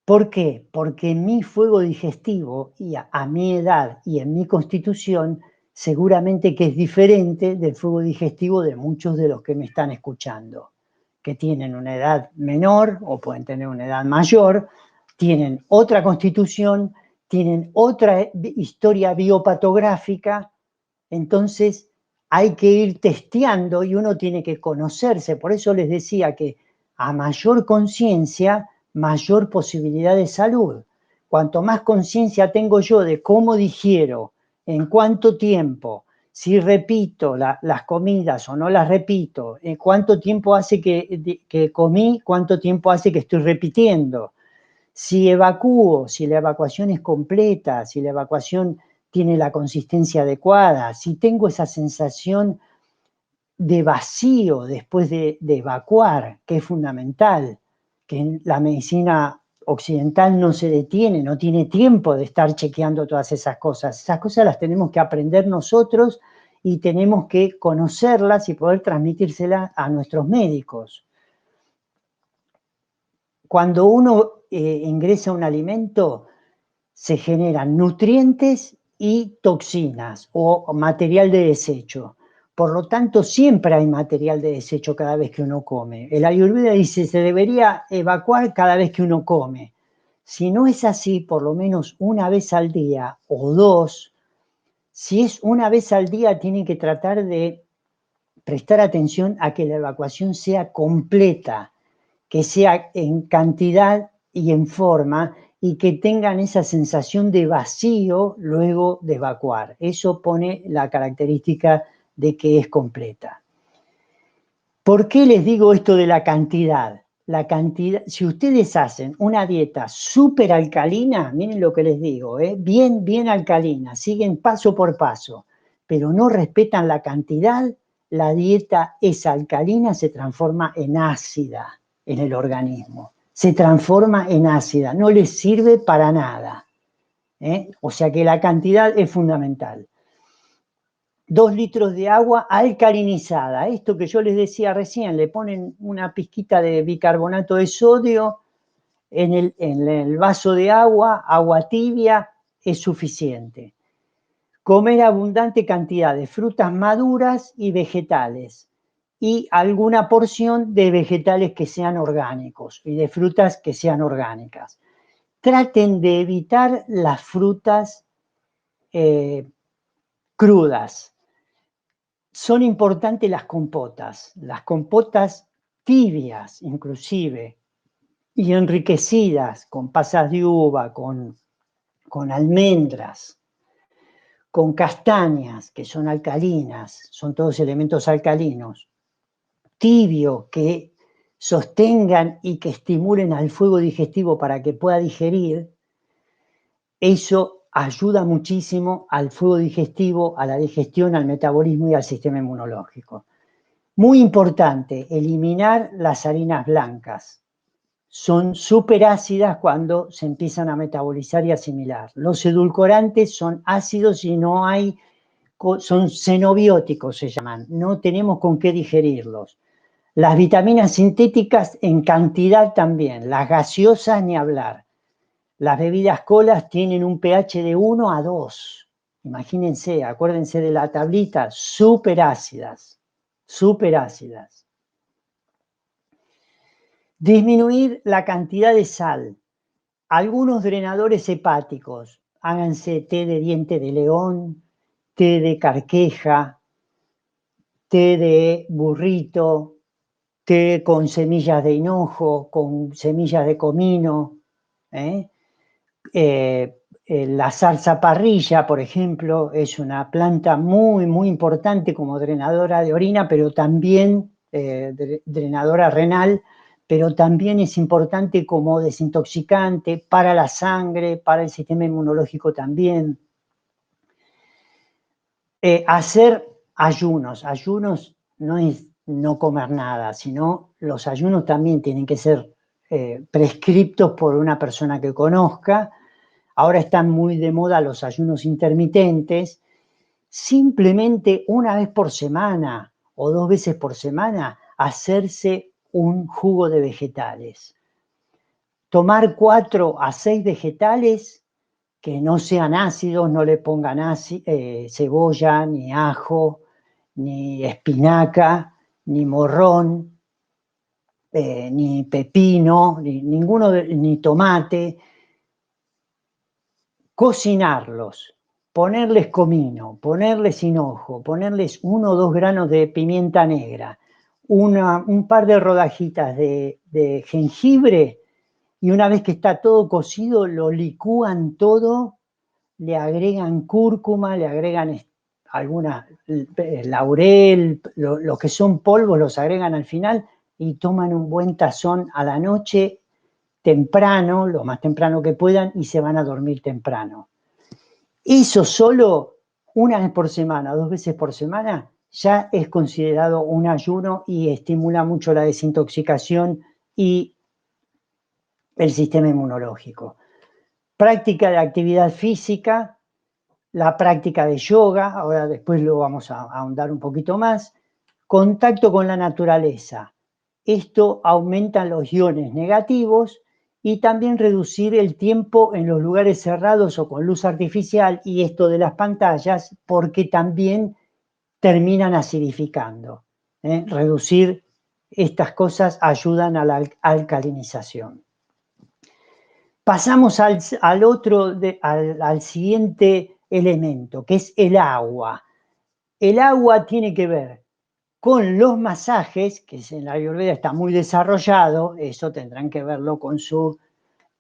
¿Por qué? Porque mi fuego digestivo, y a mi edad y en mi constitución, seguramente que es diferente del fuego digestivo de muchos de los que me están escuchando, que tienen una edad menor o pueden tener una edad mayor, tienen otra constitución, tienen otra historia biopatográfica. Entonces hay que ir testeando y uno tiene que conocerse. Por eso les decía que a mayor conciencia, mayor posibilidad de salud. Cuanto más conciencia tengo yo de cómo digiero, en cuánto tiempo, si repito las comidas o no las repito, cuánto tiempo hace que comí, cuánto tiempo hace que estoy repitiendo, si evacúo, si la evacuación es completa, si la evacuación tiene la consistencia adecuada, si tengo esa sensación de vacío después de evacuar, que es fundamental, que en la medicina occidental no se detiene, no tiene tiempo de estar chequeando todas esas cosas. Esas cosas las tenemos que aprender nosotros y tenemos que conocerlas y poder transmitírselas a nuestros médicos. Cuando uno ingresa un alimento, se generan nutrientes y toxinas o material de desecho. Por lo tanto, siempre hay material de desecho cada vez que uno come. El Ayurveda dice que se debería evacuar cada vez que uno come. Si no es así, por lo menos una vez al día o dos, si es una vez al día, tienen que tratar de prestar atención a que la evacuación sea completa, que sea en cantidad y en forma, y que tengan esa sensación de vacío luego de evacuar. Eso pone la característica de que es completa. ¿Por qué les digo esto de la cantidad? La cantidad, si ustedes hacen una dieta súper alcalina, miren lo que les digo, bien alcalina, siguen paso por paso, pero no respetan la cantidad, la dieta esa alcalina se transforma en ácida en el organismo. Se transforma en ácida, no les sirve para nada. O sea que la cantidad es fundamental. 2 litros de agua alcalinizada. Esto que yo les decía recién, le ponen una pizquita de bicarbonato de sodio en el vaso de agua, agua tibia, es suficiente. Comer abundante cantidad de frutas maduras y vegetales, y alguna porción de vegetales que sean orgánicos y de frutas que sean orgánicas. Traten de evitar las frutas crudas. Son importantes las compotas tibias inclusive, y enriquecidas con pasas de uva, con almendras, con castañas, que son alcalinas, son todos elementos alcalinos. Tibio, que sostengan y que estimulen al fuego digestivo para que pueda digerir. Eso ayuda muchísimo al fuego digestivo, a la digestión, al metabolismo y al sistema inmunológico. Muy importante, eliminar las harinas blancas. Son súper ácidas cuando se empiezan a metabolizar y asimilar. Los edulcorantes son ácidos y no hay, son xenobióticos se llaman, no tenemos con qué digerirlos. Las vitaminas sintéticas en cantidad también, las gaseosas ni hablar. Las bebidas colas tienen un pH de 1 a 2. Imagínense, acuérdense de la tablita, súper ácidas, súper ácidas. Disminuir la cantidad de sal. Algunos drenadores hepáticos, háganse té de diente de león, té de carqueja, té de burrito, té con semillas de hinojo, con semillas de comino, la salsa parrilla, por ejemplo, es una planta muy, muy importante como drenadora de orina, pero también drenadora renal, pero también es importante como desintoxicante para la sangre, para el sistema inmunológico también. Hacer ayunos no es no comer nada, sino los ayunos también tienen que ser prescriptos por una persona que conozca. Ahora están muy de moda los ayunos intermitentes. Simplemente una vez por semana o 2 veces por semana hacerse un jugo de vegetales. Tomar 4 a 6 vegetales que no sean ácidos, no le pongan cebolla, ni ajo, ni espinaca, ni morrón, ni pepino, ni tomate. Cocinarlos, ponerles comino, ponerles hinojo, ponerles 1 o 2 granos de pimienta negra, un par de rodajitas de jengibre y una vez que está todo cocido, lo licúan todo, le agregan cúrcuma, le agregan algunas laurel, lo que son polvos los agregan al final y toman un buen tazón a la noche temprano, lo más temprano que puedan, y se van a dormir temprano. Eso solo una vez por semana, 2 veces por semana, ya es considerado un ayuno y estimula mucho la desintoxicación y el sistema inmunológico. Práctica de actividad física, la práctica de yoga, ahora después lo vamos a ahondar un poquito más. Contacto con la naturaleza. Esto aumenta los iones negativos y también reducir el tiempo en los lugares cerrados o con luz artificial, y esto de las pantallas, porque también terminan acidificando. Reducir estas cosas ayudan a la alcalinización. Pasamos al siguiente elemento, que es el agua. El agua tiene que ver con los masajes, que en la Ayurveda está muy desarrollado, eso tendrán que verlo con su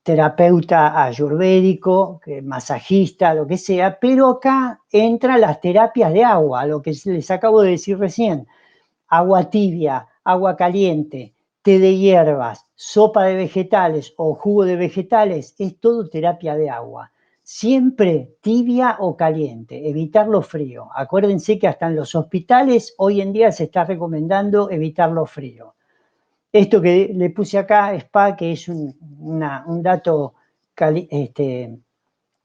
terapeuta ayurvédico, masajista, lo que sea, pero acá entran las terapias de agua, lo que les acabo de decir recién: agua tibia, agua caliente, té de hierbas, sopa de vegetales o jugo de vegetales, es todo terapia de agua. Siempre tibia o caliente, evitarlo frío. Acuérdense que hasta en los hospitales hoy en día se está recomendando evitarlo frío. Esto que le puse acá, SPA, que es un dato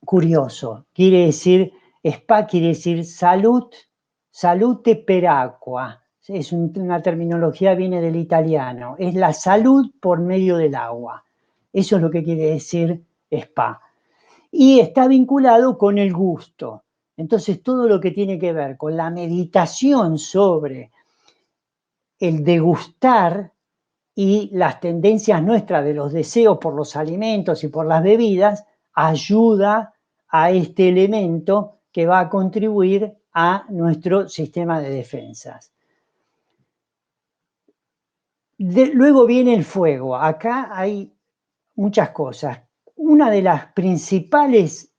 curioso. Quiere decir, SPA quiere decir salute per acqua. Es una terminología, viene del italiano. Es la salud por medio del agua. Eso es lo que quiere decir SPA. Y está vinculado con el gusto. Entonces, todo lo que tiene que ver con la meditación sobre el degustar y las tendencias nuestras de los deseos por los alimentos y por las bebidas, ayuda a este elemento que va a contribuir a nuestro sistema de defensas. Luego viene el fuego. Acá hay muchas cosas. Una de las principales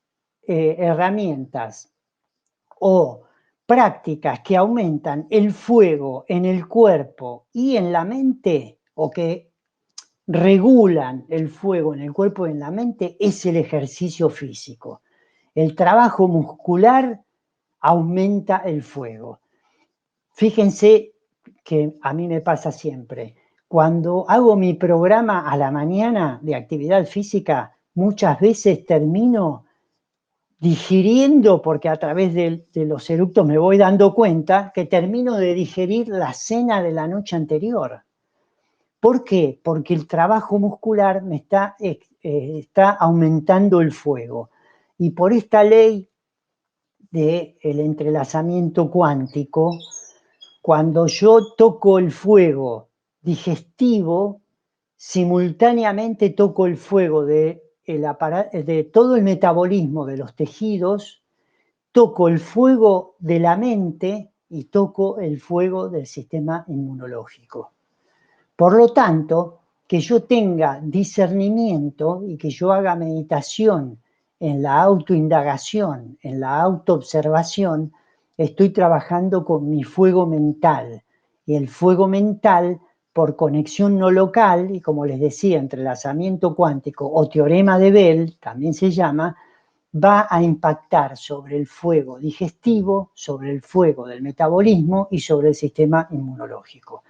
herramientas o prácticas que aumentan el fuego en el cuerpo y en la mente, o que regulan el fuego en el cuerpo y en la mente, es el ejercicio físico. El trabajo muscular aumenta el fuego. Fíjense que a mí me pasa siempre. Cuando hago mi programa a la mañana de actividad física, muchas veces termino digiriendo, porque a través de los eructos me voy dando cuenta que termino de digerir la cena de la noche anterior. ¿Por qué? Porque el trabajo muscular me está aumentando el fuego. Y por esta ley del entrelazamiento cuántico, cuando yo toco el fuego digestivo, simultáneamente toco el fuego de todo el metabolismo de los tejidos, toco el fuego de la mente y toco el fuego del sistema inmunológico. Por lo tanto, que yo tenga discernimiento y que yo haga meditación en la autoindagación, en la autoobservación, estoy trabajando con mi fuego mental. Y el fuego mental, por conexión no local, y como les decía, entrelazamiento cuántico o teorema de Bell, también se llama, va a impactar sobre el fuego digestivo, sobre el fuego del metabolismo y sobre el sistema inmunológico.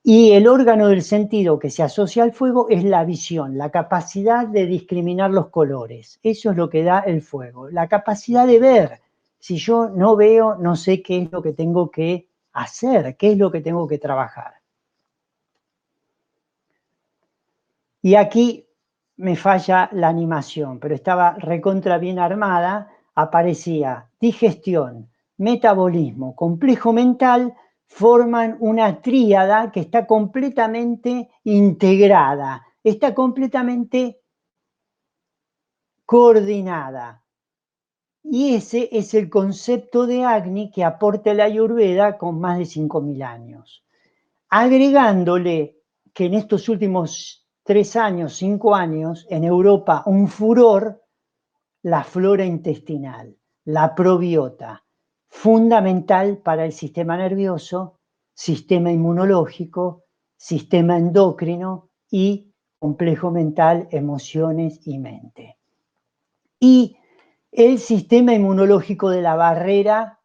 Y el órgano del sentido que se asocia al fuego es la visión, la capacidad de discriminar los colores. Eso es lo que da el fuego, la capacidad de ver. Si yo no veo, no sé qué es lo que tengo que hacer, qué es lo que tengo que trabajar. Y aquí me falla la animación, pero estaba recontra bien armada. Aparecía digestión, metabolismo, complejo mental, forman una tríada que está completamente integrada, está completamente coordinada. Y ese es el concepto de Agni que aporta la Ayurveda con más de 5.000 años. Agregándole que en estos últimos 3 años, 5 años, en Europa un furor, la flora intestinal, la probiota, fundamental para el sistema nervioso, sistema inmunológico, sistema endocrino y complejo mental, emociones y mente. Y el sistema inmunológico de la barrera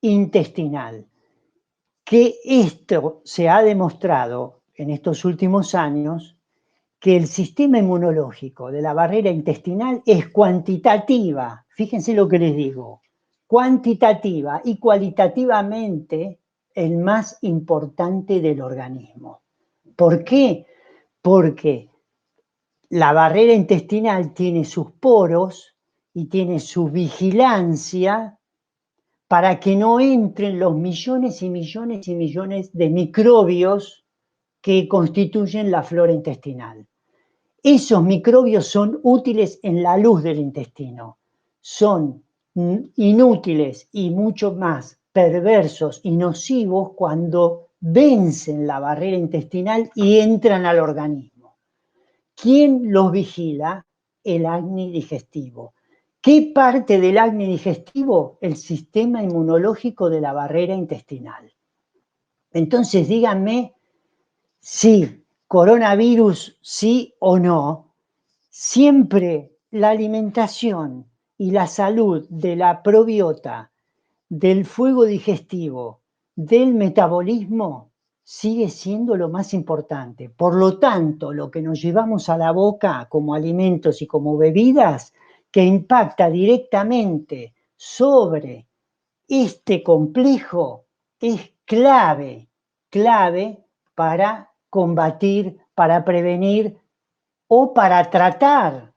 intestinal, que esto se ha demostrado en estos últimos años, que el sistema inmunológico de la barrera intestinal es cuantitativa, fíjense lo que les digo, cuantitativa y cualitativamente el más importante del organismo. ¿Por qué? Porque la barrera intestinal tiene sus poros y tiene su vigilancia para que no entren los millones y millones y millones de microbios que constituyen la flora intestinal. Esos microbios son útiles en la luz del intestino, son inútiles y mucho más perversos y nocivos cuando vencen la barrera intestinal y entran al organismo. ¿Quién los vigila? El acné digestivo. ¿Qué parte del acné digestivo? El sistema inmunológico de la barrera intestinal. Entonces díganme si coronavirus sí o no, siempre la alimentación y la salud de la probiota, del fuego digestivo, del metabolismo, sigue siendo lo más importante. Por lo tanto, lo que nos llevamos a la boca como alimentos y como bebidas, que impacta directamente sobre este complejo, es clave para combatir, para prevenir o para tratar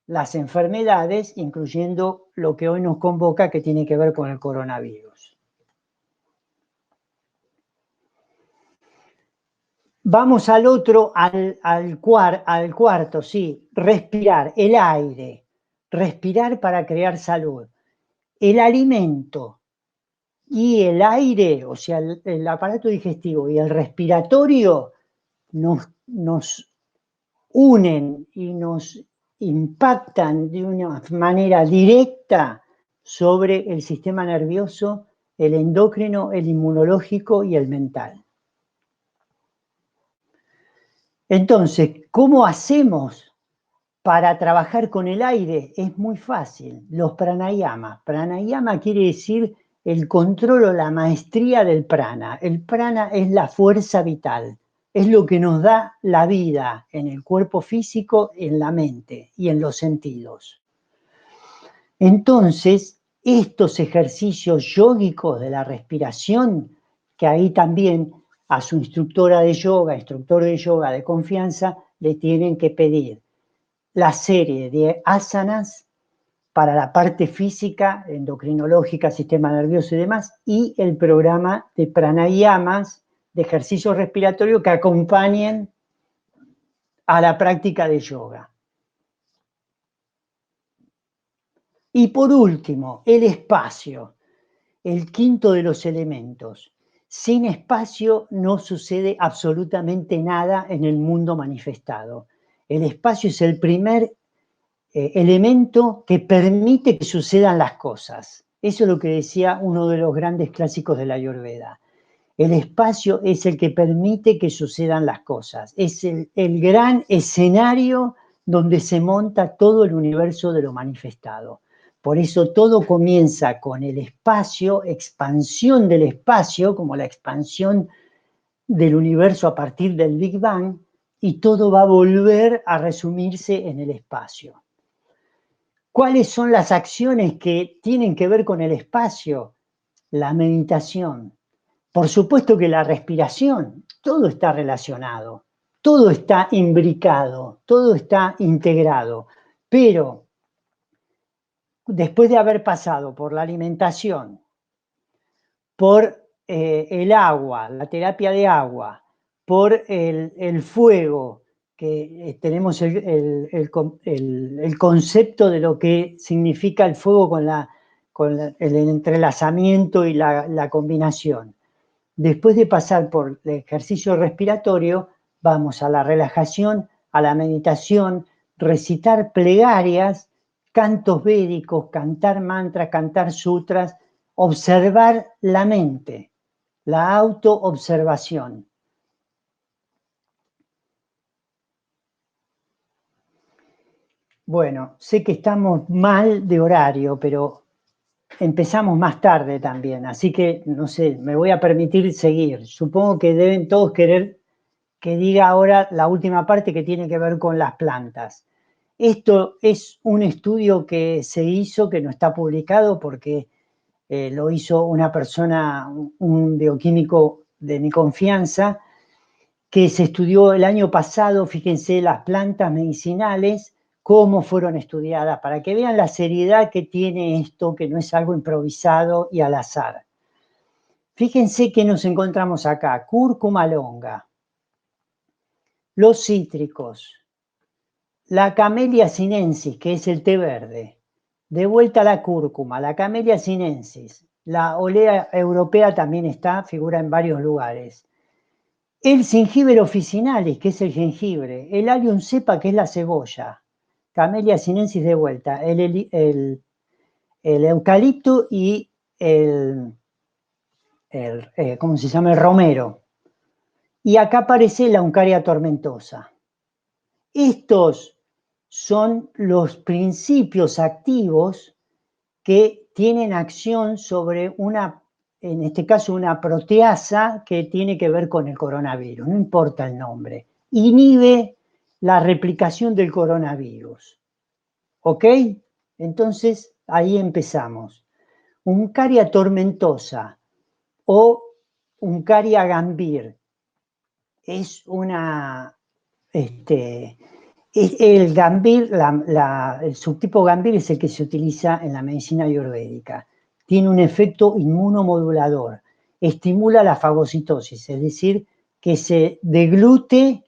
las enfermedades, incluyendo lo que hoy nos convoca, que tiene que ver con el coronavirus. Vamos al otro, al cuarto, sí, respirar, el aire, respirar para crear salud. El alimento y el aire, o sea, el aparato digestivo y el respiratorio nos unen y nos impactan de una manera directa sobre el sistema nervioso, el endocrino, el inmunológico y el mental. Entonces, ¿cómo hacemos para trabajar con el aire? Es muy fácil. Los pranayama. Pranayama quiere decir el control o la maestría del prana. El prana es la fuerza vital. Es lo que nos da la vida en el cuerpo físico, en la mente y en los sentidos. Entonces, estos ejercicios yógicos de la respiración, que ahí también a su instructor de yoga de confianza, le tienen que pedir la serie de asanas para la parte física, endocrinológica, sistema nervioso y demás, y el programa de pranayamas, de ejercicios respiratorios que acompañen a la práctica de yoga. Y por último, el espacio, el quinto de los elementos. Sin espacio no sucede absolutamente nada en el mundo manifestado. El espacio es el primer elemento que permite que sucedan las cosas. Eso es lo que decía uno de los grandes clásicos de la Ayurveda. El espacio es el que permite que sucedan las cosas. Es el gran escenario donde se monta todo el universo de lo manifestado. Por eso todo comienza con el espacio, expansión del espacio, como la expansión del universo a partir del Big Bang, y todo va a volver a resumirse en el espacio. ¿Cuáles son las acciones que tienen que ver con el espacio? La meditación. Por supuesto que la respiración, todo está relacionado, todo está imbricado, todo está integrado, pero después de haber pasado por la alimentación, por el agua, la terapia de agua, por el fuego, que tenemos el concepto de lo que significa el fuego con el entrelazamiento y la combinación. Después de pasar por el ejercicio respiratorio, vamos a la relajación, a la meditación, recitar plegarias, cantos védicos, cantar mantras, cantar sutras, observar la mente, la autoobservación. Bueno, sé que estamos mal de horario, pero empezamos más tarde también, así que, no sé, me voy a permitir seguir. Supongo que deben todos querer que diga ahora la última parte que tiene que ver con las plantas. Esto es un estudio que se hizo, que no está publicado porque lo hizo una persona, un bioquímico de mi confianza, que se estudió el año pasado, fíjense, las plantas medicinales, cómo fueron estudiadas, para que vean la seriedad que tiene esto, que no es algo improvisado y al azar. Fíjense que nos encontramos acá, cúrcuma longa, los cítricos, la Camellia sinensis, que es el té verde, de vuelta la cúrcuma, la Camellia sinensis, la olea europea también está, figura en varios lugares. El jengibre officinalis, que es el jengibre, el allium cepa, que es la cebolla, Camellia sinensis de vuelta, el eucalipto y ¿cómo se llama? El romero. Y acá aparece la Uncaria tomentosa. Estos son los principios activos que tienen acción sobre una, en este caso, una proteasa que tiene que ver con el coronavirus, no importa el nombre. Inhibe la replicación del coronavirus. ¿Ok? Entonces, ahí empezamos. Uncaria tomentosa o Uncaria gambir es una... el gambir, el subtipo gambir es el que se utiliza en la medicina ayurvédica. Tiene un efecto inmunomodulador, estimula la fagocitosis, es decir, que se deglute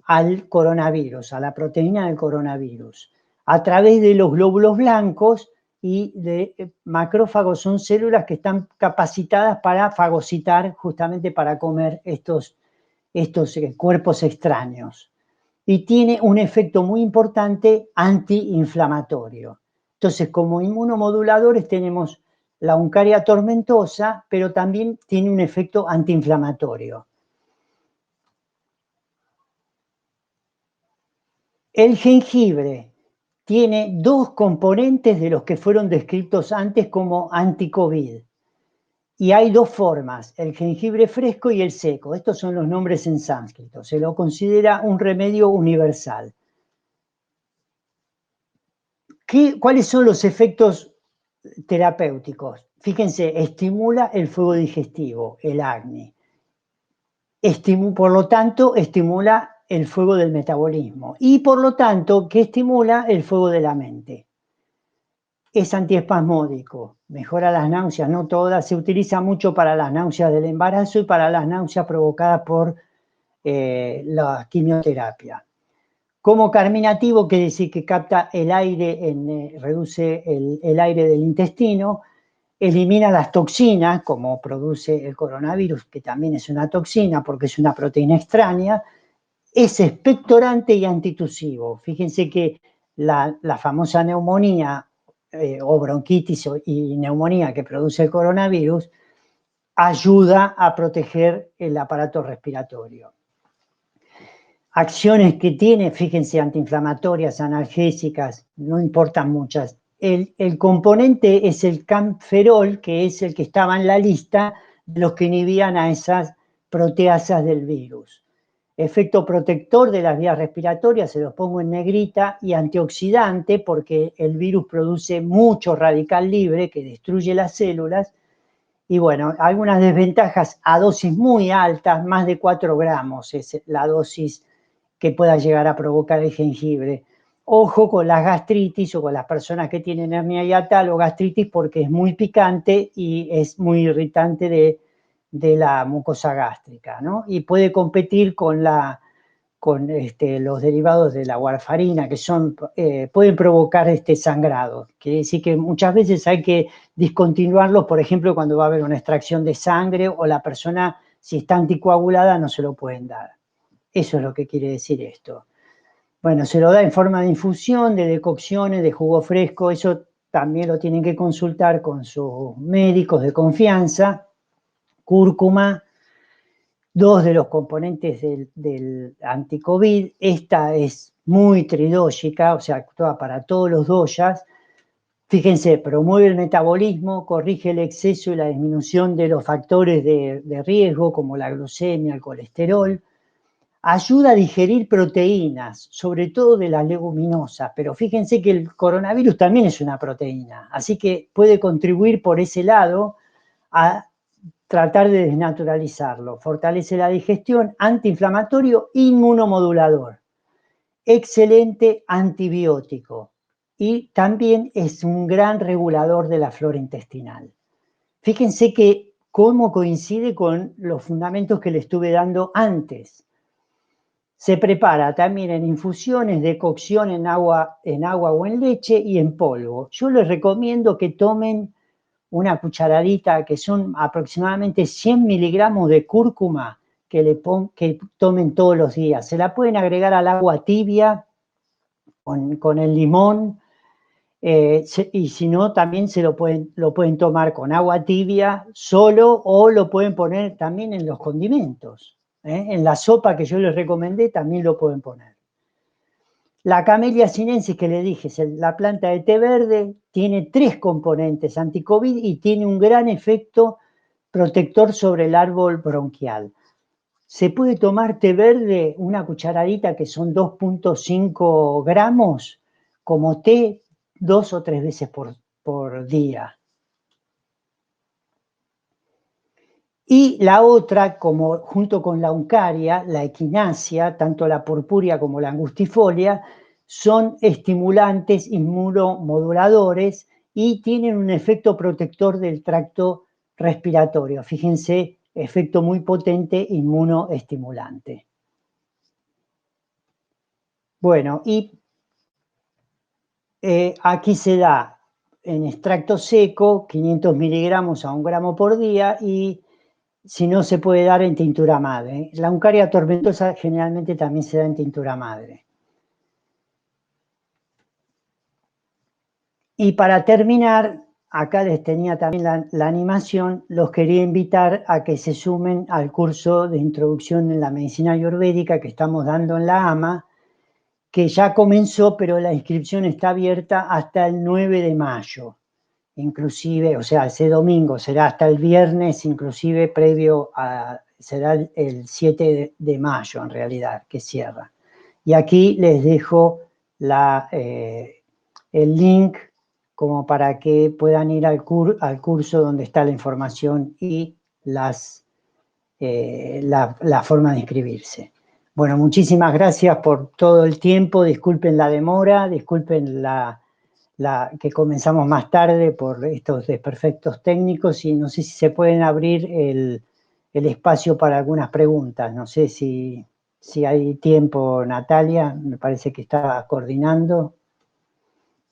al coronavirus, a la proteína del coronavirus, a través de los glóbulos blancos y de macrófagos. Son células que están capacitadas para fagocitar, justamente para comer estos cuerpos extraños. Y tiene un efecto muy importante antiinflamatorio. Entonces, como inmunomoduladores tenemos la Uncaria tomentosa, pero también tiene un efecto antiinflamatorio. El jengibre tiene dos componentes de los que fueron descritos antes como anti-COVID. Y hay dos formas, el jengibre fresco y el seco. Estos son los nombres en sánscrito. Se lo considera un remedio universal. ¿Cuáles son los efectos terapéuticos? Fíjense, estimula el fuego digestivo, el acné. Por lo tanto, estimula el fuego del metabolismo. Y por lo tanto, ¿qué estimula? El fuego de la mente. Es antiespasmódico, mejora las náuseas, no todas, se utiliza mucho para las náuseas del embarazo y para las náuseas provocadas por la quimioterapia. Como carminativo, quiere decir que capta el aire, reduce el aire del intestino, elimina las toxinas, como produce el coronavirus, que también es una toxina porque es una proteína extraña, es expectorante y antitusivo. Fíjense que la famosa neumonía o bronquitis y neumonía que produce el coronavirus ayuda a proteger el aparato respiratorio. Acciones que tiene, fíjense, antiinflamatorias, analgésicas, no importan muchas. El componente es el camferol, que es el que estaba en la lista de los que inhibían a esas proteasas del virus. Efecto protector de las vías respiratorias, se los pongo en negrita, y antioxidante, porque el virus produce mucho radical libre que destruye las células. Y bueno, algunas desventajas a dosis muy altas, más de 4 gramos es la dosis que pueda llegar a provocar el jengibre. Ojo con las gastritis o con las personas que tienen hernia hiatal o gastritis, porque es muy picante y es muy irritante de la mucosa gástrica, ¿no? Y puede competir con los derivados de la warfarina, que pueden provocar sangrado. Quiere decir que muchas veces hay que discontinuarlos, por ejemplo, cuando va a haber una extracción de sangre o la persona, si está anticoagulada, no se lo pueden dar. Eso es lo que quiere decir esto. Bueno, se lo da en forma de infusión, de decocciones, de jugo fresco. Eso también lo tienen que consultar con sus médicos de confianza. Cúrcuma, dos de los componentes del anticovid. Esta es muy tridóxica, o sea, actúa para todos los doyas. Fíjense, promueve el metabolismo, corrige el exceso y la disminución de los factores de riesgo, como la glucemia, el colesterol. Ayuda a digerir proteínas, sobre todo de las leguminosas, pero fíjense que el coronavirus también es una proteína, así que puede contribuir por ese lado a tratar de desnaturalizarlo. Fortalece la digestión, antiinflamatorio, inmunomodulador. Excelente antibiótico y también es un gran regulador de la flora intestinal. Fíjense que cómo coincide con los fundamentos que le estuve dando antes. Se prepara también en infusiones, decocción en agua o en leche y en polvo. Yo les recomiendo que tomen una cucharadita, que son aproximadamente 100 miligramos de cúrcuma, que tomen todos los días. Se la pueden agregar al agua tibia con el limón, y si no, también lo pueden tomar con agua tibia solo, o lo pueden poner también en los condimentos. En la sopa que yo les recomendé también lo pueden poner. La Camellia sinensis que le dije, la planta de té verde, tiene 3 componentes anticovid y tiene un gran efecto protector sobre el árbol bronquial. Se puede tomar té verde, una cucharadita, que son 2.5 gramos, como té 2 o 3 veces por día. Y la otra, junto con la uncaria, la equinacia, tanto la purpúrea como la angustifolia, son estimulantes inmunomoduladores y tienen un efecto protector del tracto respiratorio. Fíjense, efecto muy potente inmunoestimulante. Bueno, y aquí se da en extracto seco 500 miligramos a 1 gramo por día, y si no, se puede dar en tintura madre. La uncaria tormentosa generalmente también se da en tintura madre. Y para terminar, acá les tenía también la animación, los quería invitar a que se sumen al curso de introducción en la medicina ayurvédica que estamos dando en la AMA, que ya comenzó, pero la inscripción está abierta hasta el 9 de mayo. Inclusive, o sea, ese domingo será hasta el viernes, inclusive previo será el 7 de mayo en realidad, que cierra. Y aquí les dejo el link como para que puedan ir al curso donde está la información y la forma de inscribirse. Bueno, muchísimas gracias por todo el tiempo, disculpen la demora, disculpen que comenzamos más tarde por estos desperfectos técnicos, y no sé si se pueden abrir el espacio para algunas preguntas. No sé si hay tiempo, Natalia, me parece que está coordinando.